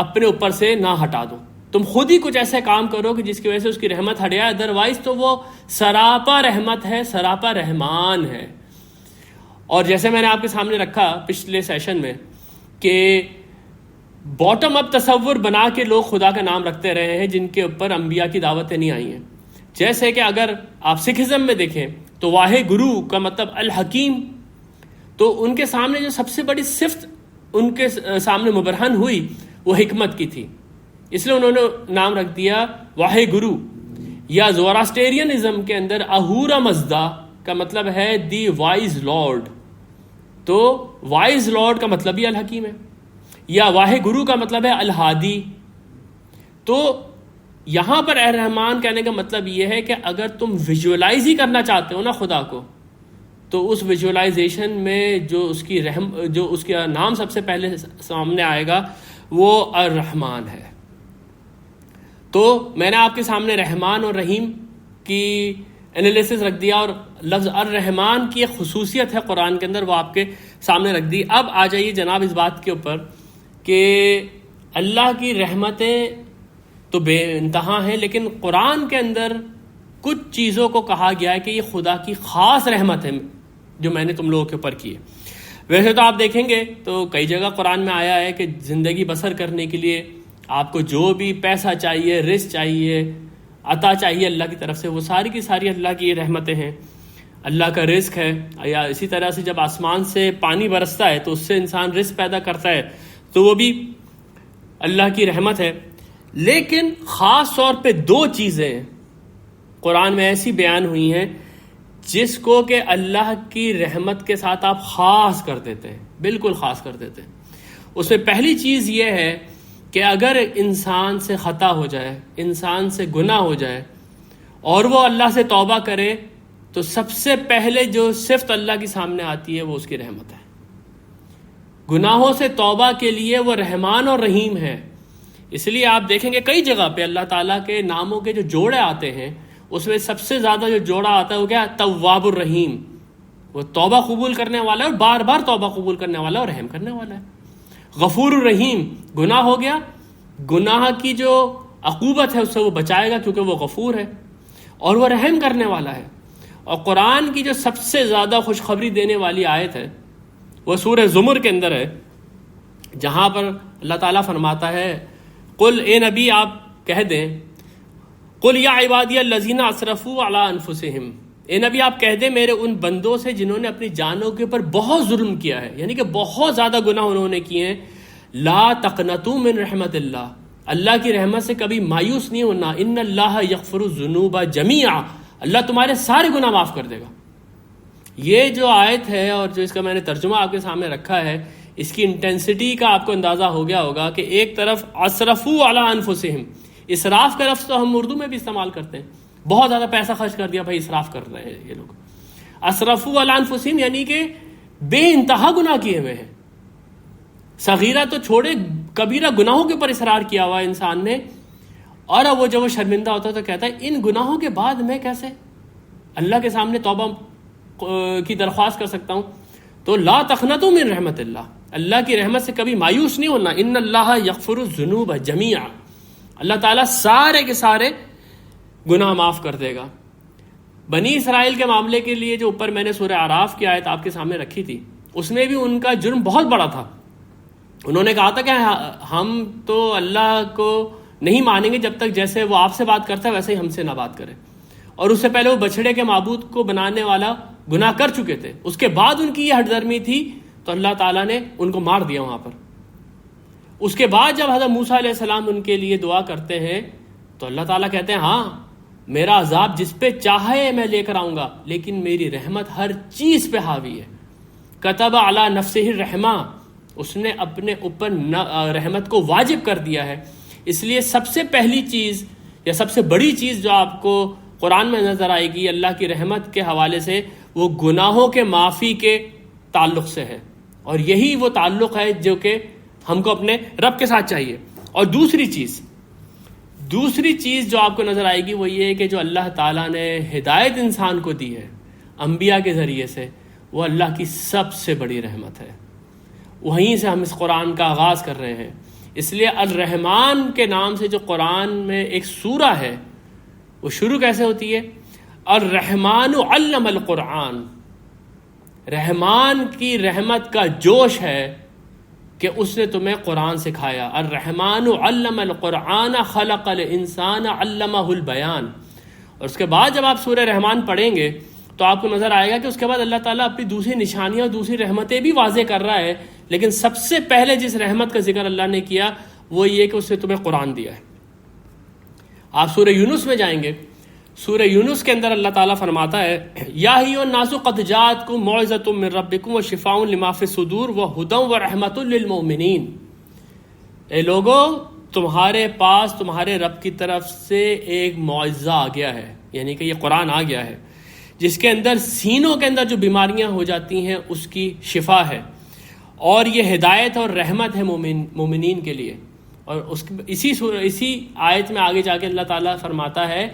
اپنے اوپر سے نہ ہٹا دو. تم خود ہی کچھ ایسے کام کرو کہ جس کی وجہ سے اس کی رحمت ہٹ جائے، ادروائز تو وہ سراپا رحمت ہے، سراپا رحمان ہے. اور جیسے میں نے آپ کے سامنے رکھا پچھلے سیشن میں کہ باٹم اپ تصور بنا کے لوگ خدا کا نام رکھتے رہے ہیں جن کے اوپر انبیاء کی دعوتیں نہیں آئی ہیں. جیسے کہ اگر آپ سکھزم میں دیکھیں تو واحے گرو کا مطلب الحکیم، تو ان کے سامنے جو سب سے بڑی صفت ان کے سامنے مبرہن ہوئی وہ حکمت کی تھی، اس لیے انہوں نے نام رکھ دیا واحے گرو. یا زوراسٹیرینزم کے اندر اہورا مزدا کا مطلب ہے دی وائز لارڈ، تو وائز لارڈ کا مطلب بھی الحکیم ہے. یا واحے گرو کا مطلب ہے الہادی. تو یہاں پر اے رحمان کہنے کا مطلب یہ ہے کہ اگر تم ویژولائز ہی کرنا چاہتے ہو نا خدا کو تو اس ویژولائزیشن میں جو اس کا نام سب سے پہلے سامنے آئے گا وہ الرحمن ہے. تو میں نے آپ کے سامنے رحمان اور رحیم کی انالیسس رکھ دیا اور لفظ الرحمن کی ایک خصوصیت ہے قرآن کے اندر وہ آپ کے سامنے رکھ دی. اب آ جائیے جناب اس بات کے اوپر کہ اللہ کی رحمتیں تو بے انتہا ہیں، لیکن قرآن کے اندر کچھ چیزوں کو کہا گیا ہے کہ یہ خدا کی خاص رحمت ہے جو میں نے تم لوگوں کے اوپر کی ہے. ویسے تو آپ دیکھیں گے تو کئی جگہ قرآن میں آیا ہے کہ زندگی بسر کرنے کے لیے آپ کو جو بھی پیسہ چاہیے، رزق چاہیے، عطا چاہیے اللہ کی طرف سے، وہ ساری کی ساری اللہ کی رحمتیں ہیں، اللہ کا رزق ہے. یا اسی طرح سے جب آسمان سے پانی برستا ہے تو اس سے انسان رزق پیدا کرتا ہے تو وہ بھی اللہ کی رحمت ہے. لیکن خاص طور پہ دو چیزیں قرآن میں ایسی بیان ہوئی ہیں جس کو کہ اللہ کی رحمت کے ساتھ آپ خاص کر دیتے ہیں، بالکل خاص کر دیتے ہیں. اس میں پہلی چیز یہ ہے کہ اگر انسان سے خطا ہو جائے، انسان سے گناہ ہو جائے اور وہ اللہ سے توبہ کرے تو سب سے پہلے جو صفت اللہ کی سامنے آتی ہے وہ اس کی رحمت ہے. گناہوں سے توبہ کے لیے وہ رحمان اور رحیم ہے. اس لیے آپ دیکھیں گے کئی جگہ پہ اللہ تعالیٰ کے ناموں کے جو جوڑے آتے ہیں اس میں سب سے زیادہ جو جوڑا آتا ہے وہ کیا؟ تواب الرحیم. وہ توبہ قبول کرنے والا ہے اور بار بار توبہ قبول کرنے والا ہے اور رحم کرنے والا ہے. غفور الرحیم، گناہ ہو گیا، گناہ کی جو عقوبت ہے اس سے وہ بچائے گا کیونکہ وہ غفور ہے اور وہ رحم کرنے والا ہے. اور قرآن کی جو سب سے زیادہ خوشخبری دینے والی آیت ہے وہ سورہ زمر کے اندر ہے، جہاں پر اللہ تعالیٰ فرماتا ہے قل، اے نبی آپ کہہ دیں، قل یا عبادی الذین اسرفوا علی انفسہم، اے نبی آپ کہہ دیں میرے ان بندوں سے جنہوں نے اپنی جانوں کے اوپر بہت ظلم کیا ہے، یعنی کہ بہت زیادہ گناہ انہوں نے کیے ہیں، لا تقنطوا من رحمت اللہ، اللہ کی رحمت سے کبھی مایوس نہیں ہونا، ان اللہ یغفر الذنوب جمیعا، اللہ تمہارے سارے گناہ معاف کر دے گا. یہ جو آیت ہے اور جو اس کا میں نے ترجمہ آپ کے سامنے رکھا ہے اس کی انٹینسٹی کا آپ کو اندازہ ہو گیا ہوگا کہ ایک طرف اسرفوا علی انفسہم، اسراف کا لفظ تو ہم اردو میں بھی استعمال کرتے ہیں، بہت زیادہ پیسہ خرچ کر دیا بھائی اسراف کر رہے ہیں یہ لوگ. اسرفوا علی انفسہم یعنی کہ بے انتہا گناہ کیے ہوئے ہیں، صغیرہ تو چھوڑے کبیرہ گناہوں کے اوپر اصرار کیا ہوا ہے انسان نے، اور اب وہ جب وہ شرمندہ ہوتا ہے تو کہتا ہے ان گناہوں کے بعد میں کیسے اللہ کے سامنے توبہ کی درخواست کر سکتا ہوں؟ تو لا تقنطوا من رحمت اللہ، اللہ کی رحمت سے کبھی مایوس نہیں ہونا. ان اللہ یغفر الذنوب جمیعا، اللہ تعالیٰ سارے کے سارے گناہ معاف کر دے گا. بنی اسرائیل کے معاملے کے لیے جو اوپر میں نے سورہ اعراف کی آیت آپ کے سامنے رکھی تھی، اس میں بھی ان کا جرم بہت بڑا تھا. انہوں نے کہا تھا کہ ہم تو اللہ کو نہیں مانیں گے جب تک جیسے وہ آپ سے بات کرتا ہے ویسے ہی ہم سے نہ بات کرے. اور اس سے پہلے وہ بچھڑے کے معبود کو بنانے والا گناہ کر چکے تھے. اس کے بعد ان کی یہ ہٹ درمی تھی تو اللہ تعالیٰ نے ان کو مار دیا وہاں پر. اس کے بعد جب حضرت موسیٰ علیہ السلام ان کے لیے دعا کرتے ہیں تو اللہ تعالیٰ کہتے ہیں ہاں میرا عذاب جس پہ چاہے میں لے کر آؤں گا، لیکن میری رحمت ہر چیز پہ حاوی ہے. کتب علی نفسہ الرحمہ، اس نے اپنے اوپر رحمت کو واجب کر دیا ہے. اس لیے سب سے پہلی چیز یا سب سے بڑی چیز جو آپ کو قرآن میں نظر آئے گی اللہ کی رحمت کے حوالے سے، وہ گناہوں کے معافی کے تعلق سے ہے. اور یہی وہ تعلق ہے جو کہ ہم کو اپنے رب کے ساتھ چاہیے. اور دوسری چیز جو آپ کو نظر آئے گی وہ یہ ہے کہ جو اللہ تعالیٰ نے ہدایت انسان کو دی ہے انبیاء کے ذریعے سے، وہ اللہ کی سب سے بڑی رحمت ہے. وہیں سے ہم اس قرآن کا آغاز کر رہے ہیں. اس لیے الرحمن کے نام سے جو قرآن میں ایک سورہ ہے وہ شروع کیسے ہوتی ہے؟ الرحمن علم القرآن. رحمان کی رحمت کا جوش ہے کہ اس نے تمہیں قرآن سکھایا. الرحمن علم القرآن خلق الانسان علمہ البیان. اور اس کے بعد جب آپ سورہ رحمان پڑھیں گے تو آپ کو نظر آئے گا کہ اس کے بعد اللہ تعالیٰ اپنی دوسری نشانیاں اور دوسری رحمتیں بھی واضح کر رہا ہے. لیکن سب سے پہلے جس رحمت کا ذکر اللہ نے کیا وہ یہ کہ اس نے تمہیں قرآن دیا ہے. آپ سورہ یونس میں جائیں گے، سورہ یونس کے اندر اللہ تعالیٰ فرماتا ہے یا ایھا الناس قد جاءتکم موعظۃ من ربکم وشفاء لما فی الصدور وہدی ورحمۃ للمؤمنین. اے لوگو، تمہارے پاس تمہارے رب کی طرف سے ایک معجزہ آ گیا ہے، یعنی کہ یہ قرآن آ گیا ہے جس کے اندر سینوں کے اندر جو بیماریاں ہو جاتی ہیں اس کی شفا ہے، اور یہ ہدایت اور رحمت ہے مومنین کے لیے. اور اسی آیت میں آگے جا کے اللہ تعالیٰ فرماتا ہے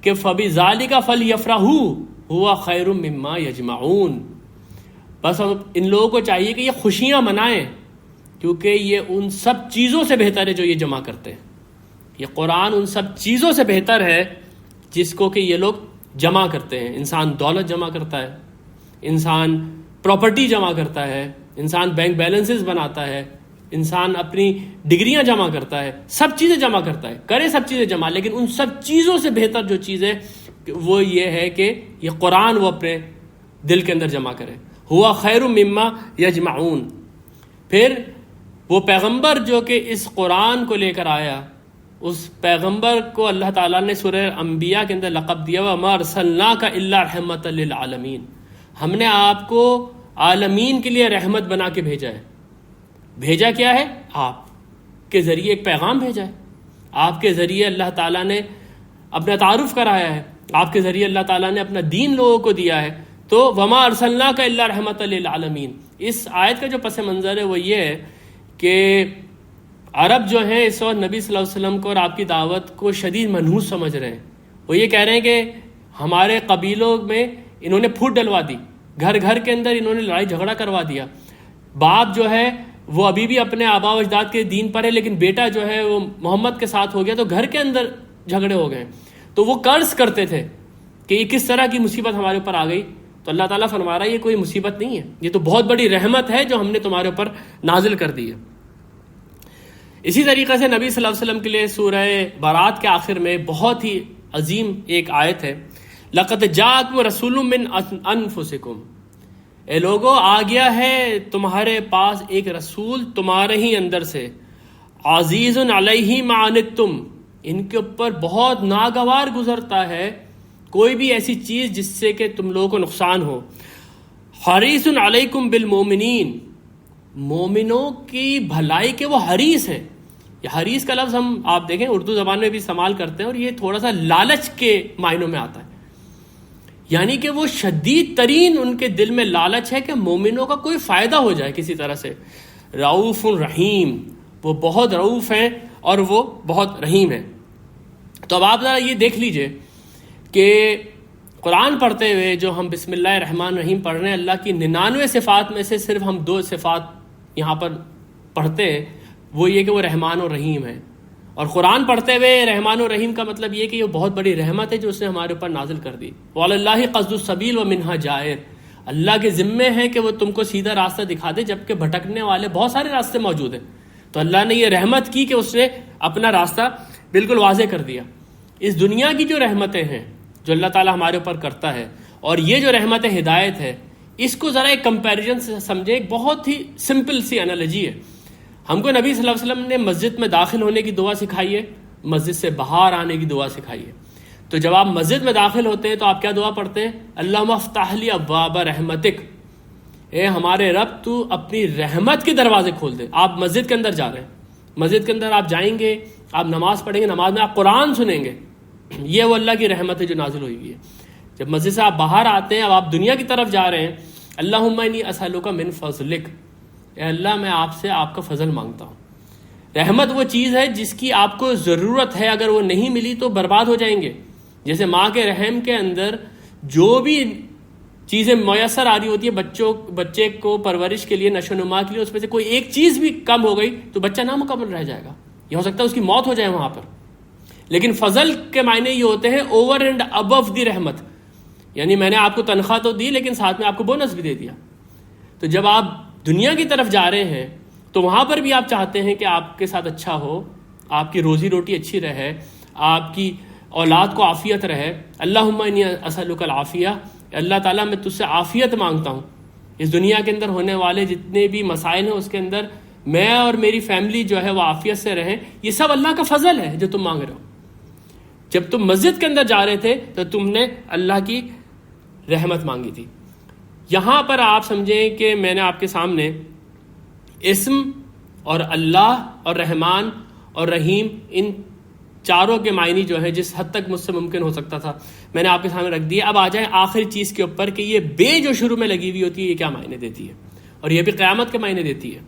کہ فَبِذَالِكَ فَلْيَفْرَحُوا هُوَ خَيْرٌ مِّمَّا يَجْمَعُونَ. بس ان لوگوں کو چاہیے کہ یہ خوشیاں منائیں کیونکہ یہ ان سب چیزوں سے بہتر ہے جو یہ جمع کرتے ہیں. یہ قرآن ان سب چیزوں سے بہتر ہے جس کو کہ یہ لوگ جمع کرتے ہیں. انسان دولت جمع کرتا ہے، انسان پراپرٹی جمع کرتا ہے، انسان بینک بیلنسز بناتا ہے، انسان اپنی ڈگریاں جمع کرتا ہے، سب چیزیں جمع کرتا ہے، کرے سب چیزیں جمع، لیکن ان سب چیزوں سے بہتر جو چیز ہے وہ یہ ہے کہ یہ قرآن وہ اپنے دل کے اندر جمع کرے. ہوا خیر مما یجمعون. پھر وہ پیغمبر جو کہ اس قرآن کو لے کر آیا، اس پیغمبر کو اللہ تعالیٰ نے سورہ انبیاء کے اندر لقب دیا وَمَا أَرْسَلْنَاكَ إِلَّا رَحْمَةً لِلْعَالَمِينَ. ہم نے آپ کو عالمین کے لیے رحمت بنا کے بھیجا ہے. بھیجا کیا ہے؟ آپ کے ذریعے ایک پیغام بھیجا ہے، آپ کے ذریعے اللہ تعالیٰ نے اپنا تعارف کرایا ہے، آپ کے ذریعے اللہ تعالیٰ نے اپنا دین لوگوں کو دیا ہے. تو وما ارسلناک الا رحمۃ للعالمین. اس آیت کا جو پس منظر ہے وہ یہ ہے کہ عرب جو ہیں اس وقت نبی صلی اللہ علیہ وسلم کو اور آپ کی دعوت کو شدید منحوس سمجھ رہے ہیں. وہ یہ کہہ رہے ہیں کہ ہمارے قبیلوں میں انہوں نے پھوٹ ڈلوا دی، گھر گھر کے اندر انہوں نے لڑائی جھگڑا کروا دیا. باپ جو ہے وہ ابھی بھی اپنے آبا و اجداد کے دین پر ہے، لیکن بیٹا جو ہے وہ محمد کے ساتھ ہو گیا، تو گھر کے اندر جھگڑے ہو گئے. تو وہ قرض کرتے تھے کہ یہ کس طرح کی مصیبت ہمارے اوپر آ گئی. تو اللہ تعالیٰ فرما رہا ہے یہ کوئی مصیبت نہیں ہے، یہ تو بہت بڑی رحمت ہے جو ہم نے تمہارے اوپر نازل کر دی ہے. اسی طریقے سے نبی صلی اللہ علیہ وسلم کے لیے سورہ برات کے آخر میں بہت ہی عظیم ایک آیت ہے لَقَدْ جَاءَكُمْ رَسُولٌ مِّنْ أَنفُسِكُمْ. اے لوگو، آ گیا ہے تمہارے پاس ایک رسول تمہارے ہی اندر سے، عزیز علیہ ما عنتم، ان کے اوپر بہت ناگوار گزرتا ہے کوئی بھی ایسی چیز جس سے کہ تم لوگوں کو نقصان ہو، حریص علیکم بالمؤمنین، مومنوں کی بھلائی کے وہ حریص ہیں. یہ حریص کا لفظ ہم آپ دیکھیں اردو زبان میں بھی استعمال کرتے ہیں اور یہ تھوڑا سا لالچ کے معنوں میں آتا ہے، یعنی کہ وہ شدید ترین ان کے دل میں لالچ ہے کہ مومنوں کا کوئی فائدہ ہو جائے کسی طرح سے. رؤوف رحیم، وہ بہت رؤوف ہیں اور وہ بہت رحیم ہیں. تو اب آپ ذرا یہ دیکھ لیجئے کہ قرآن پڑھتے ہوئے جو ہم بسم اللہ الرحمن الرحیم پڑھ رہے ہیں، اللہ کی 99 صفات میں سے صرف ہم 2 صفات یہاں پر پڑھتے ہیں، وہ یہ کہ وہ رحمان اور رحیم ہے. اور قرآن پڑھتے ہوئے رحمان اور رحیم کا مطلب یہ کہ یہ بہت بڑی رحمت ہے جو اس نے ہمارے اوپر نازل کر دی. وعلی اللہ قصد السبیل ومنہا جائر، اللہ کے ذمے ہے کہ وہ تم کو سیدھا راستہ دکھا دے، جبکہ بھٹکنے والے بہت سارے راستے موجود ہیں. تو اللہ نے یہ رحمت کی کہ اس نے اپنا راستہ بالکل واضح کر دیا. اس دنیا کی جو رحمتیں ہیں جو اللہ تعالیٰ ہمارے اوپر کرتا ہے، اور یہ جو رحمت ہدایت ہے، اس کو ذرا ایک کمپیریزن سے سمجھے. ایک بہت ہی سمپل سی انالوجی ہے. ہم کو نبی صلی اللہ علیہ وسلم نے مسجد میں داخل ہونے کی دعا سکھائی ہے، مسجد سے باہر آنے کی دعا سکھائی ہے. تو جب آپ مسجد میں داخل ہوتے ہیں تو آپ کیا دعا پڑھتے ہیں؟ اللہم افتح لی ابواب رحمتک، اے ہمارے رب تو اپنی رحمت کے دروازے کھول دے. آپ مسجد کے اندر جا رہے ہیں، مسجد کے اندر آپ جائیں گے، آپ نماز پڑھیں گے، نماز میں آپ قرآن سنیں گے، یہ وہ اللہ کی رحمت ہے جو نازل ہوئی ہوئی ہے. جب مسجد سے آپ باہر آتے ہیں، اب آپ دنیا کی طرف جا رہے ہیں، اللہم انی اسألک من فضلک، اے اللہ میں آپ سے آپ کا فضل مانگتا ہوں. رحمت وہ چیز ہے جس کی آپ کو ضرورت ہے، اگر وہ نہیں ملی تو برباد ہو جائیں گے. جیسے ماں کے رحم کے اندر جو بھی چیزیں میسر آ رہی ہوتی ہے بچے کو پرورش کے لیے، نشو و نما کے لیے، اس میں سے کوئی ایک چیز بھی کم ہو گئی تو بچہ نامکمل رہ جائے گا. یہ ہو سکتا ہے اس کی موت ہو جائے وہاں پر. لیکن فضل کے معنی یہ ہوتے ہیں اوور اینڈ ابو دی رحمت، یعنی میں نے آپ کو تنخواہ تو دی لیکن ساتھ میں آپ کو بونس بھی دے دیا. تو جب آپ دنیا کی طرف جا رہے ہیں تو وہاں پر بھی آپ چاہتے ہیں کہ آپ کے ساتھ اچھا ہو، آپ کی روزی روٹی اچھی رہے، آپ کی اولاد کو عافیت رہے. اللہم انی اسألک العافیہ، اللہ تعالیٰ میں تجھ سے عافیت مانگتا ہوں. اس دنیا کے اندر ہونے والے جتنے بھی مسائل ہیں اس کے اندر میں اور میری فیملی جو ہے وہ عافیت سے رہیں. یہ سب اللہ کا فضل ہے جو تم مانگ رہے ہو. جب تم مسجد کے اندر جا رہے تھے تو تم نے اللہ کی رحمت مانگی تھی. یہاں پر آپ سمجھیں کہ میں نے آپ کے سامنے اسم اور اللہ اور رحمان اور رحیم، ان چاروں کے معنی جو ہیں جس حد تک مجھ سے ممکن ہو سکتا تھا میں نے آپ کے سامنے رکھ دیا. اب آ جائیں آخری چیز کے اوپر کہ یہ بے جو شروع میں لگی ہوئی ہوتی ہے یہ کیا معنی دیتی ہے، اور یہ بھی قیامت کے معنی دیتی ہے.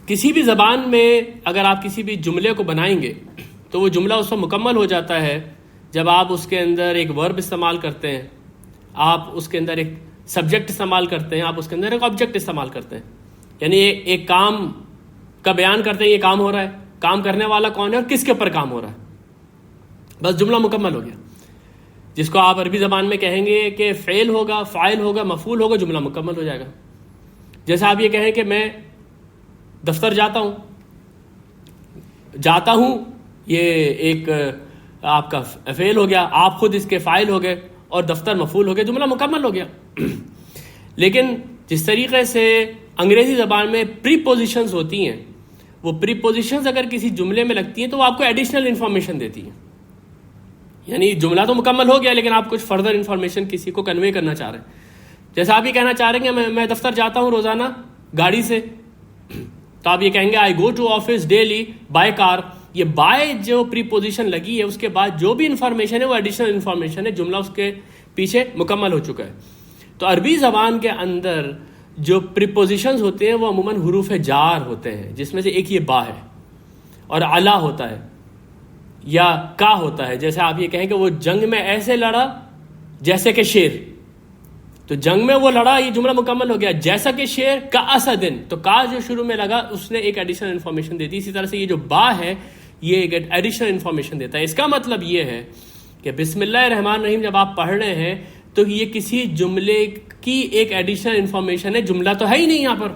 کسی بھی زبان میں اگر آپ کسی بھی جملے کو بنائیں گے تو وہ جملہ اس وقت مکمل ہو جاتا ہے جب آپ اس کے اندر ایک ورب استعمال کرتے ہیں، آپ اس کے اندر ایک سبجیکٹ استعمال کرتے ہیں، آپ اس کے اندر ایک آبجیکٹ استعمال کرتے ہیں. یعنی ایک کام کا بیان کرتے ہیں، یہ کام ہو رہا ہے، کام کرنے والا کون ہے اور کس کے اوپر کام ہو رہا ہے، بس جملہ مکمل ہو گیا. جس کو آپ عربی زبان میں کہیں گے کہ فعل ہوگا، فاعل ہوگا، مفعول ہوگا، جملہ مکمل ہو جائے گا. جیسے آپ یہ کہیں کہ میں دفتر جاتا ہوں، یہ ایک آپ کا فعل ہو گیا، آپ خود اس کے فاعل ہو گئے اور دفتر مفعول ہو گیا، جملہ مکمل ہو گیا. لیکن جس طریقے سے انگریزی زبان میں پری پوزیشنز ہوتی ہیں، وہ پری پوزیشنز اگر کسی جملے میں لگتی ہیں تو وہ آپ کو ایڈیشنل انفارمیشن دیتی ہیں. یعنی جملہ تو مکمل ہو گیا لیکن آپ کچھ فردر انفارمیشن کسی کو کنوے کرنا چاہ رہے ہیں. جیسے آپ یہ کہنا چاہ رہے ہیں کہ میں دفتر جاتا ہوں روزانہ گاڑی سے، تو آپ یہ کہیں گے I go to office daily by car. یہ بائی جو پری پوزیشن لگی ہے اس کے بعد جو بھی انفارمیشن ہے وہ ایڈیشنل انفارمیشن ہے، جملہ اس کے پیچھے مکمل ہو چکا ہے. تو عربی زبان کے اندر جو پریپوزیشنز ہوتے ہیں وہ عموماً حروف جار ہوتے ہیں، جس میں سے ایک یہ با ہے اور علا ہوتا ہے یا کا ہوتا ہے. جیسے آپ یہ کہیں کہ وہ جنگ میں ایسے لڑا جیسے کہ شیر، تو جنگ میں وہ لڑا، یہ جملہ مکمل ہو گیا. جیسا کہ شیر کا اسدن، تو کا جو شروع میں لگا اس نے ایک ایڈیشنل انفارمیشن دی تھی. اسی طرح سے یہ جو با ہے یہ ایک ایڈیشنل انفارمیشن دیتا ہے. اس کا مطلب یہ ہے کہ بسم اللہ الرحمن الرحیم جب آپ پڑھ رہے ہیں تو یہ کسی جملے کی ایک ایڈیشنل انفارمیشن ہے، جملہ تو ہے ہی نہیں، یہاں پر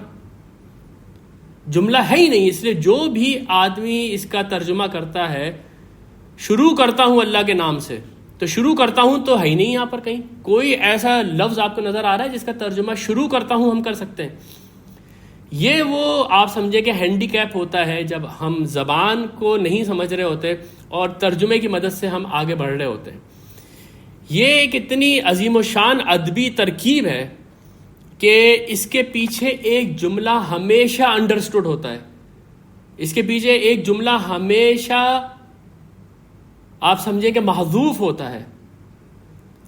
جملہ ہے ہی نہیں. اس لیے جو بھی آدمی اس کا ترجمہ کرتا ہے، شروع کرتا ہوں اللہ کے نام سے، تو شروع کرتا ہوں تو ہے ہی نہیں یہاں پر کہیں کوئی ایسا لفظ آپ کو نظر آ رہا ہے جس کا ترجمہ شروع کرتا ہوں ہم کر سکتے ہیں. یہ وہ آپ سمجھے کہ ہینڈی کیپ ہوتا ہے جب ہم زبان کو نہیں سمجھ رہے ہوتے اور ترجمے کی مدد سے ہم آگے بڑھ رہے ہوتے ہیں. یہ ایک اتنی عظیم و شان ادبی ترکیب ہے کہ اس کے پیچھے ایک جملہ ہمیشہ انڈرسٹوڈ ہوتا ہے، اس کے پیچھے ایک جملہ ہمیشہ آپ سمجھیں کہ محذوف ہوتا ہے.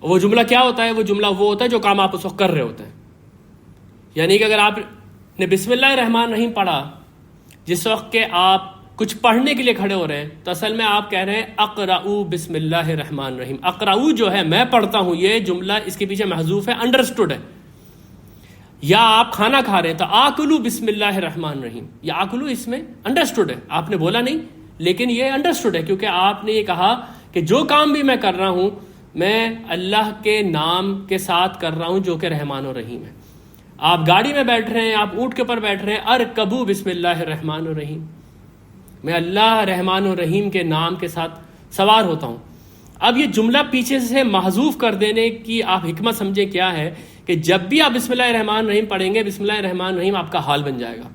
وہ جملہ کیا ہوتا ہے؟ وہ جملہ وہ ہوتا ہے جو کام آپ اس وقت کر رہے ہوتے ہیں. یعنی کہ اگر آپ نے بسم اللہ الرحمن الرحیم پڑھا جس وقت کہ آپ کچھ پڑھنے کے لیے کھڑے ہو رہے ہیں تو اصل میں آپ کہہ رہے ہیں اقرؤ بسم اللہ الرحمن الرحیم. اقرؤ جو ہے میں پڑھتا ہوں، یہ جملہ اس کے پیچھے محذوف ہے، انڈرسٹوڈ ہے. یا آپ کھانا کھا رہے ہیں تو آکلو بسم اللہ الرحمن الرحیم، یا آکلو اس میں انڈرسٹوڈ ہے، آپ نے بولا نہیں لیکن یہ انڈرسٹوڈ ہے کیونکہ آپ نے یہ کہا کہ جو کام بھی میں کر رہا ہوں میں اللہ کے نام کے ساتھ کر رہا ہوں جو کہ رحمان و رحیم ہے. آپ گاڑی میں بیٹھ رہے ہیں، آپ اونٹ کے اوپر بیٹھ رہے ہیں، ارکبو بسم اللہ الرحمن الرحیم، میں اللہ رحمان الرحیم کے نام کے ساتھ سوار ہوتا ہوں. اب یہ جملہ پیچھے سے محذوف کر دینے کی آپ حکمت سمجھیں کیا ہے کہ جب بھی آپ بسم اللہ الرحمن الرحیم پڑھیں گے، بسم اللہ الرحمن الرحیم آپ کا حال بن جائے گا.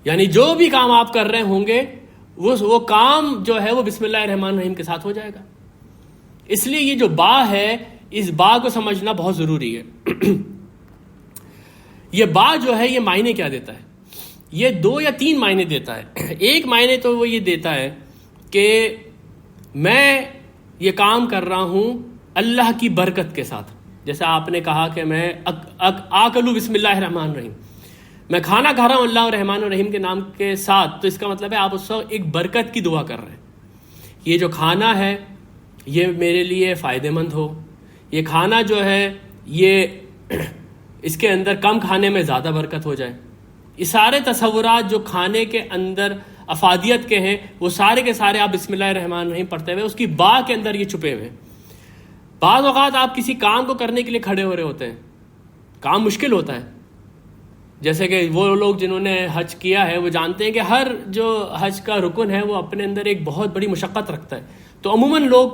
یعنی جو بھی کام آپ کر رہے ہوں گے وہ کام جو ہے وہ بسم اللہ الرحمن الرحیم کے ساتھ ہو جائے گا. اس لیے یہ جو با ہے، اس با کو سمجھنا بہت ضروری ہے. یہ با جو ہے یہ معنی کیا دیتا ہے؟ یہ 2 یا 3 معنی دیتا ہے. ایک معنی تو وہ یہ دیتا ہے کہ میں یہ کام کر رہا ہوں اللہ کی برکت کے ساتھ. جیسے آپ نے کہا کہ میں آکلو بسم اللہ الرحمن الرحیم، میں کھانا کھا رہا ہوں اللہ الرحمن الرحیم کے نام کے ساتھ، تو اس کا مطلب ہے آپ اس وقت ایک برکت کی دعا کر رہے ہیں. یہ جو کھانا ہے یہ میرے لیے فائدہ مند ہو، یہ کھانا جو ہے یہ اس کے اندر کم کھانے میں زیادہ برکت ہو جائے. یہ سارے تصورات جو کھانے کے اندر افادیت کے ہیں وہ سارے کے سارے آپ بسم اللہ الرحمن الرحیم پڑھتے ہوئے اس کی با کے اندر یہ چھپے ہوئے. بعض اوقات آپ کسی کام کو کرنے کے لیے کھڑے ہو رہے ہوتے ہیں، کام مشکل ہوتا ہے. جیسے کہ وہ لوگ جنہوں نے حج کیا ہے وہ جانتے ہیں کہ ہر جو حج کا رکن ہے وہ اپنے اندر ایک بہت بڑی مشقت رکھتا ہے. تو عموماً لوگ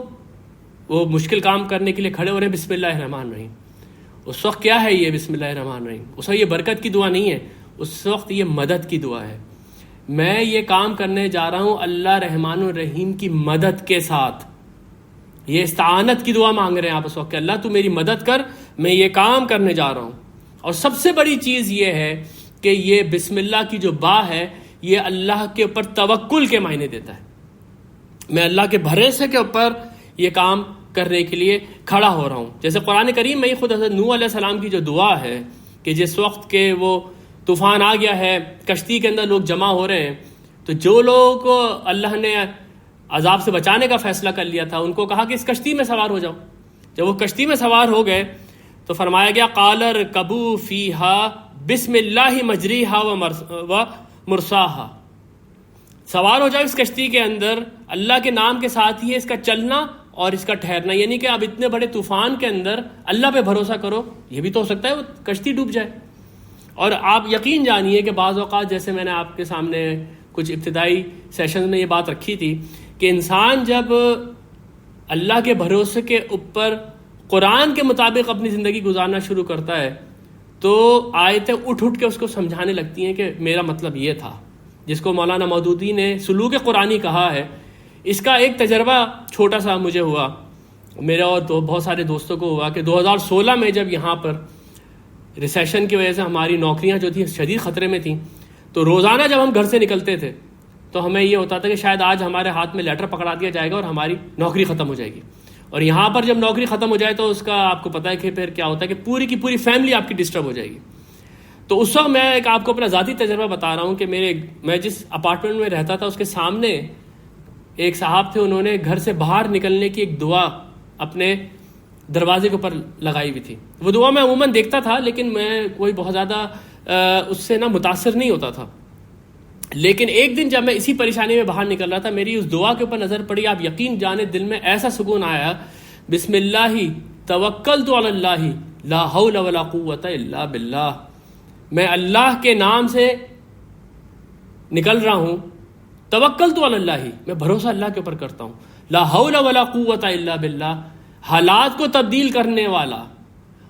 وہ مشکل کام کرنے کے لیے کھڑے ہو رہے ہیں بسم اللہ الرحمن الرحیم. اس وقت کیا ہے یہ بسم اللہ الرحمن الرحیم؟ اس وقت یہ برکت کی دعا نہیں ہے، اس وقت یہ مدد کی دعا ہے. میں یہ کام کرنے جا رہا ہوں اللہ رحمان الرحیم کی مدد کے ساتھ. یہ استعانت کی دعا مانگ رہے ہیں آپ اس وقت کہ اللہ تو میری مدد کر، میں یہ کام کرنے جا رہا ہوں. اور سب سے بڑی چیز یہ ہے کہ یہ بسم اللہ کی جو با ہے یہ اللہ کے اوپر توکل کے معنی دیتا ہے. میں اللہ کے بھروسے کے اوپر یہ کام کرنے کے لیے کھڑا ہو رہا ہوں. جیسے قرآن کریم میں خود حضرت نوح علیہ السلام کی جو دعا ہے کہ جس وقت کے وہ طوفان آ گیا ہے، کشتی کے اندر لوگ جمع ہو رہے ہیں، تو جو لوگوں کو اللہ نے عذاب سے بچانے کا فیصلہ کر لیا تھا ان کو کہا کہ اس کشتی میں سوار ہو جاؤ. جب وہ کشتی میں سوار ہو گئے تو فرمایا گیا قال ارکبوا فیہا بسم اللہ مجریہا و مرساہا، سوار ہو جاؤ اس کشتی کے اندر اللہ کے نام کے ساتھ ہی ہے اس کا چلنا اور اس کا ٹھہرنا. یعنی کہ اب اتنے بڑے طوفان کے اندر اللہ پہ بھروسہ کرو، یہ بھی تو ہو سکتا ہے وہ کشتی ڈوب جائے. اور آپ یقین جانیے کہ بعض اوقات جیسے میں نے آپ کے سامنے کچھ ابتدائی سیشن میں یہ بات رکھی تھی کہ انسان جب اللہ کے بھروسے کے اوپر قرآن کے مطابق اپنی زندگی گزارنا شروع کرتا ہے تو آیتیں اٹھ کے اس کو سمجھانے لگتی ہیں کہ میرا مطلب یہ تھا. جس کو مولانا مودودی نے سلوک قرآنی کہا ہے، اس کا ایک تجربہ چھوٹا سا مجھے ہوا، میرے اور بہت سارے دوستوں کو ہوا کہ 2016 میں جب یہاں پر ریسیشن کی وجہ سے ہماری نوکریاں جو تھیں شدید خطرے میں تھیں، تو روزانہ جب ہم گھر سے نکلتے تھے تو ہمیں یہ ہوتا تھا کہ شاید آج ہمارے ہاتھ میں لیٹر پکڑا دیا جائے گا اور ہماری نوکری ختم ہو جائے گی. اور یہاں پر جب نوکری ختم ہو جائے تو اس کا آپ کو پتہ ہے کہ پھر کیا ہوتا ہے کہ پوری کی پوری فیملی آپ کی ڈسٹرب ہو جائے گی. تو اس وقت میں ایک آپ کو اپنا ذاتی تجربہ بتا رہا ہوں کہ میں جس اپارٹمنٹ میں رہتا تھا اس کے سامنے ایک صاحب تھے، انہوں نے گھر سے باہر نکلنے کی ایک دعا اپنے دروازے کے اوپر لگائی ہوئی تھی. وہ دعا میں عموماً دیکھتا تھا لیکن میں کوئی بہت زیادہ اس سے متاثر نہیں ہوتا تھا. لیکن ایک دن جب میں اسی پریشانی میں باہر نکل رہا تھا، میری اس دعا کے اوپر نظر پڑی. آپ یقین جانے دل میں ایسا سکون آیا، بسم اللہ توکلت علی اللہ لا حول ولا قوت الا باللہ. میں اللہ کے نام سے نکل رہا ہوں، توکلت علی اللہ، میں بھروسہ اللہ کے اوپر کرتا ہوں، لا حول ولا قوت الا باللہ، حالات کو تبدیل کرنے والا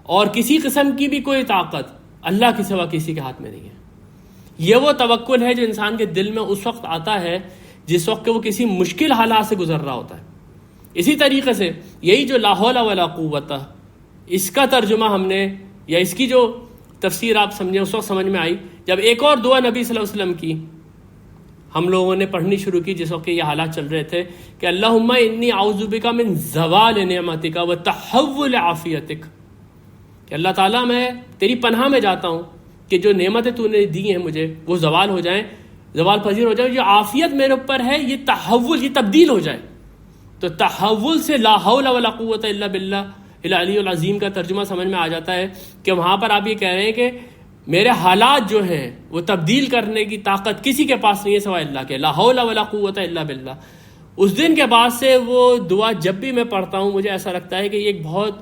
اور کسی قسم کی بھی کوئی طاقت اللہ کے سوا کسی کے ہاتھ میں نہیں ہے. یہ وہ توکل ہے جو انسان کے دل میں اس وقت آتا ہے جس وقت کہ وہ کسی مشکل حالات سے گزر رہا ہوتا ہے. اسی طریقے سے یہی جو لا حول ولا قوت، اس کا ترجمہ ہم نے یا اس کی جو تفسیر آپ سمجھیں اس وقت سمجھ میں آئی جب ایک اور دعا نبی صلی اللہ علیہ وسلم کی ہم لوگوں نے پڑھنی شروع کی جس وقت یہ حالات چل رہے تھے کہ اللہم انی اعوذ بک من زوال نعمتک و تحول عافیتک، کہ اللہ تعالیٰ میں تیری پناہ میں جاتا ہوں کہ جو نعمتیں تو نے دی ہیں مجھے وہ زوال ہو جائیں، زوال پذیر ہو جائے. جو عافیت میرے اوپر ہے یہ تحول، یہ تبدیل ہو جائے. تو تحول سے لا حول ولا قوت الا باللہ العلی العظیم کا ترجمہ سمجھ میں آ جاتا ہے کہ وہاں پر آپ یہ کہہ رہے ہیں کہ میرے حالات جو ہیں وہ تبدیل کرنے کی طاقت کسی کے پاس نہیں ہے سوائے اللہ کے. لا حول ولا قوت الا باللہ. اس دن کے بعد سے وہ دعا جب بھی میں پڑھتا ہوں مجھے ایسا لگتا ہے کہ یہ ایک بہت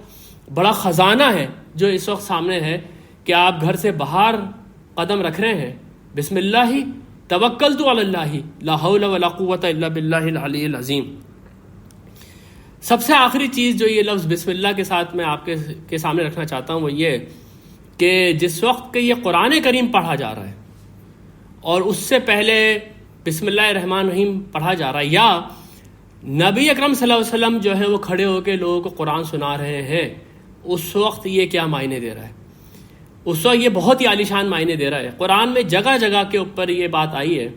بڑا خزانہ ہے جو اس وقت سامنے ہے کہ آپ گھر سے باہر قدم رکھ رہے ہیں. بسم اللہ توکلت علی اللہ لا حول ولا قوت الا باللہ العلی العظیم. سب سے آخری چیز جو یہ لفظ بسم اللہ کے ساتھ میں آپ کے سامنے رکھنا چاہتا ہوں وہ یہ کہ جس وقت کہ یہ قرآن کریم پڑھا جا رہا ہے اور اس سے پہلے بسم اللہ الرحمن الرحیم پڑھا جا رہا ہے، یا نبی اکرم صلی اللہ علیہ وسلم جو ہے وہ کھڑے ہو کے لوگوں کو قرآن سنا رہے ہیں، اس وقت یہ کیا معنی دے رہا ہے؟ اس وقت یہ بہت ہی عالیشان معنی دے رہا ہے. قرآن میں جگہ جگہ کے اوپر یہ بات آئی ہے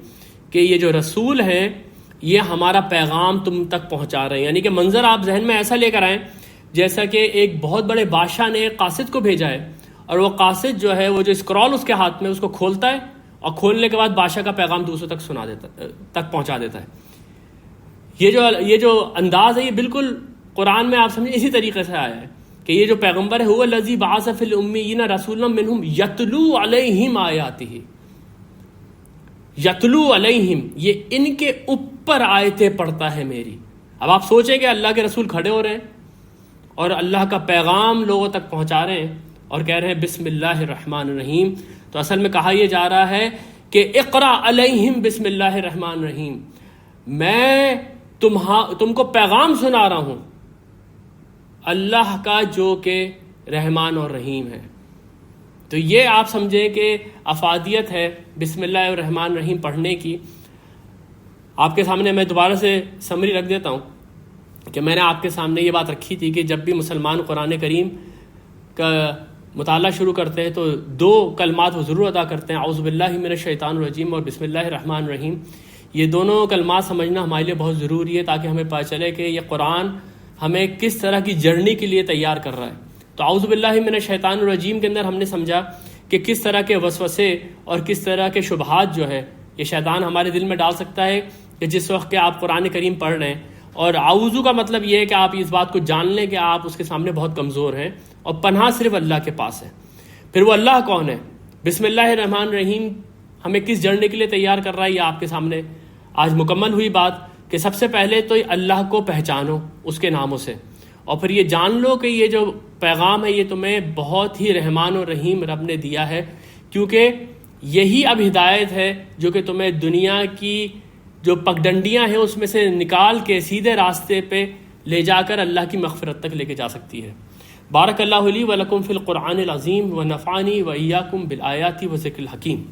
کہ یہ جو رسول ہیں یہ ہمارا پیغام تم تک پہنچا رہے ہیں. یعنی کہ منظر آپ ذہن میں ایسا لے کر آئیں جیسا کہ ایک بہت بڑے بادشاہ نے ایک قاصد کو بھیجا ہے اور وہ قاصد جو ہے وہ جو اسکرول اس کے ہاتھ میں اس کو کھولتا ہے اور کھولنے کے بعد بادشاہ کا پیغام دوسروں تک پہنچا دیتا ہے. یہ جو انداز ہے یہ بالکل قرآن میں آپ سمجھیں اسی طریقے سے آیا ہے کہ یہ جو پیغمبر ہے هو الذی بعث فی الامیین رسولا منہم یتلو علیہم آیاتہ. یتلو علیہم، یہ ان کے اوپر آیتیں پڑھتا ہے میری. اب آپ سوچیں کہ اللہ کے رسول کھڑے ہو رہے ہیں اور اللہ کا پیغام لوگوں تک پہنچا رہے ہیں اور کہہ رہے ہیں بسم اللہ الرحمن الرحیم. تو اصل میں کہا یہ جا رہا ہے کہ اقرا علیہم بسم اللہ الرحمن الرحیم، میں تم کو پیغام سنا رہا ہوں اللہ کا جو کہ رحمان اور رحیم ہے. تو یہ آپ سمجھیں کہ افادیت ہے بسم اللہ الرحمن الرحیم پڑھنے کی. آپ کے سامنے میں دوبارہ سے سمری رکھ دیتا ہوں کہ میں نے آپ کے سامنے یہ بات رکھی تھی کہ جب بھی مسلمان قرآن کریم کا مطالعہ شروع کرتے ہیں تو دو کلمات وہ ضرور ادا کرتے ہیں، اعوذ باللہ من الشیطان الرجیم اور بسم اللہ الرحمن الرحیم. یہ دونوں کلمات سمجھنا ہمارے لیے بہت ضروری ہے تاکہ ہمیں پتہ چلے کہ یہ قرآن ہمیں کس طرح کی جرنی کے لیے تیار کر رہا ہے. تو اعوذ باللہ من الشیطان الرجیم کے اندر ہم نے سمجھا کہ کس طرح کے وسوسے اور کس طرح کے شبہات جو ہے یہ شیطان ہمارے دل میں ڈال سکتا ہے کہ جس وقت کہ آپ قرآن کریم پڑھ رہے ہیں. اور اعوذ کا مطلب یہ ہے کہ آپ اس بات کو جان لیں کہ آپ اس کے سامنے بہت کمزور ہیں اور پناہ صرف اللہ کے پاس ہے. پھر وہ اللہ کون ہے؟ بسم اللہ الرحمن الرحیم ہمیں کس جرنی کے لیے تیار کر رہا ہے یہ آپ کے سامنے آج مکمل ہوئی بات کہ سب سے پہلے تو اللہ کو پہچانو اس کے ناموں سے، اور پھر یہ جان لو کہ یہ جو پیغام ہے یہ تمہیں بہت ہی رحمان و رحیم رب نے دیا ہے، کیونکہ یہی اب ہدایت ہے جو کہ تمہیں دنیا کی جو پگڈنڈیاں ہیں اس میں سے نکال کے سیدھے راستے پہ لے جا کر اللہ کی مغفرت تک لے کے جا سکتی ہے. بارک اللہ لی و لکم فی القرآن العظیم و نفعنی و ایاکم بالآیات و ذکر الحکیم.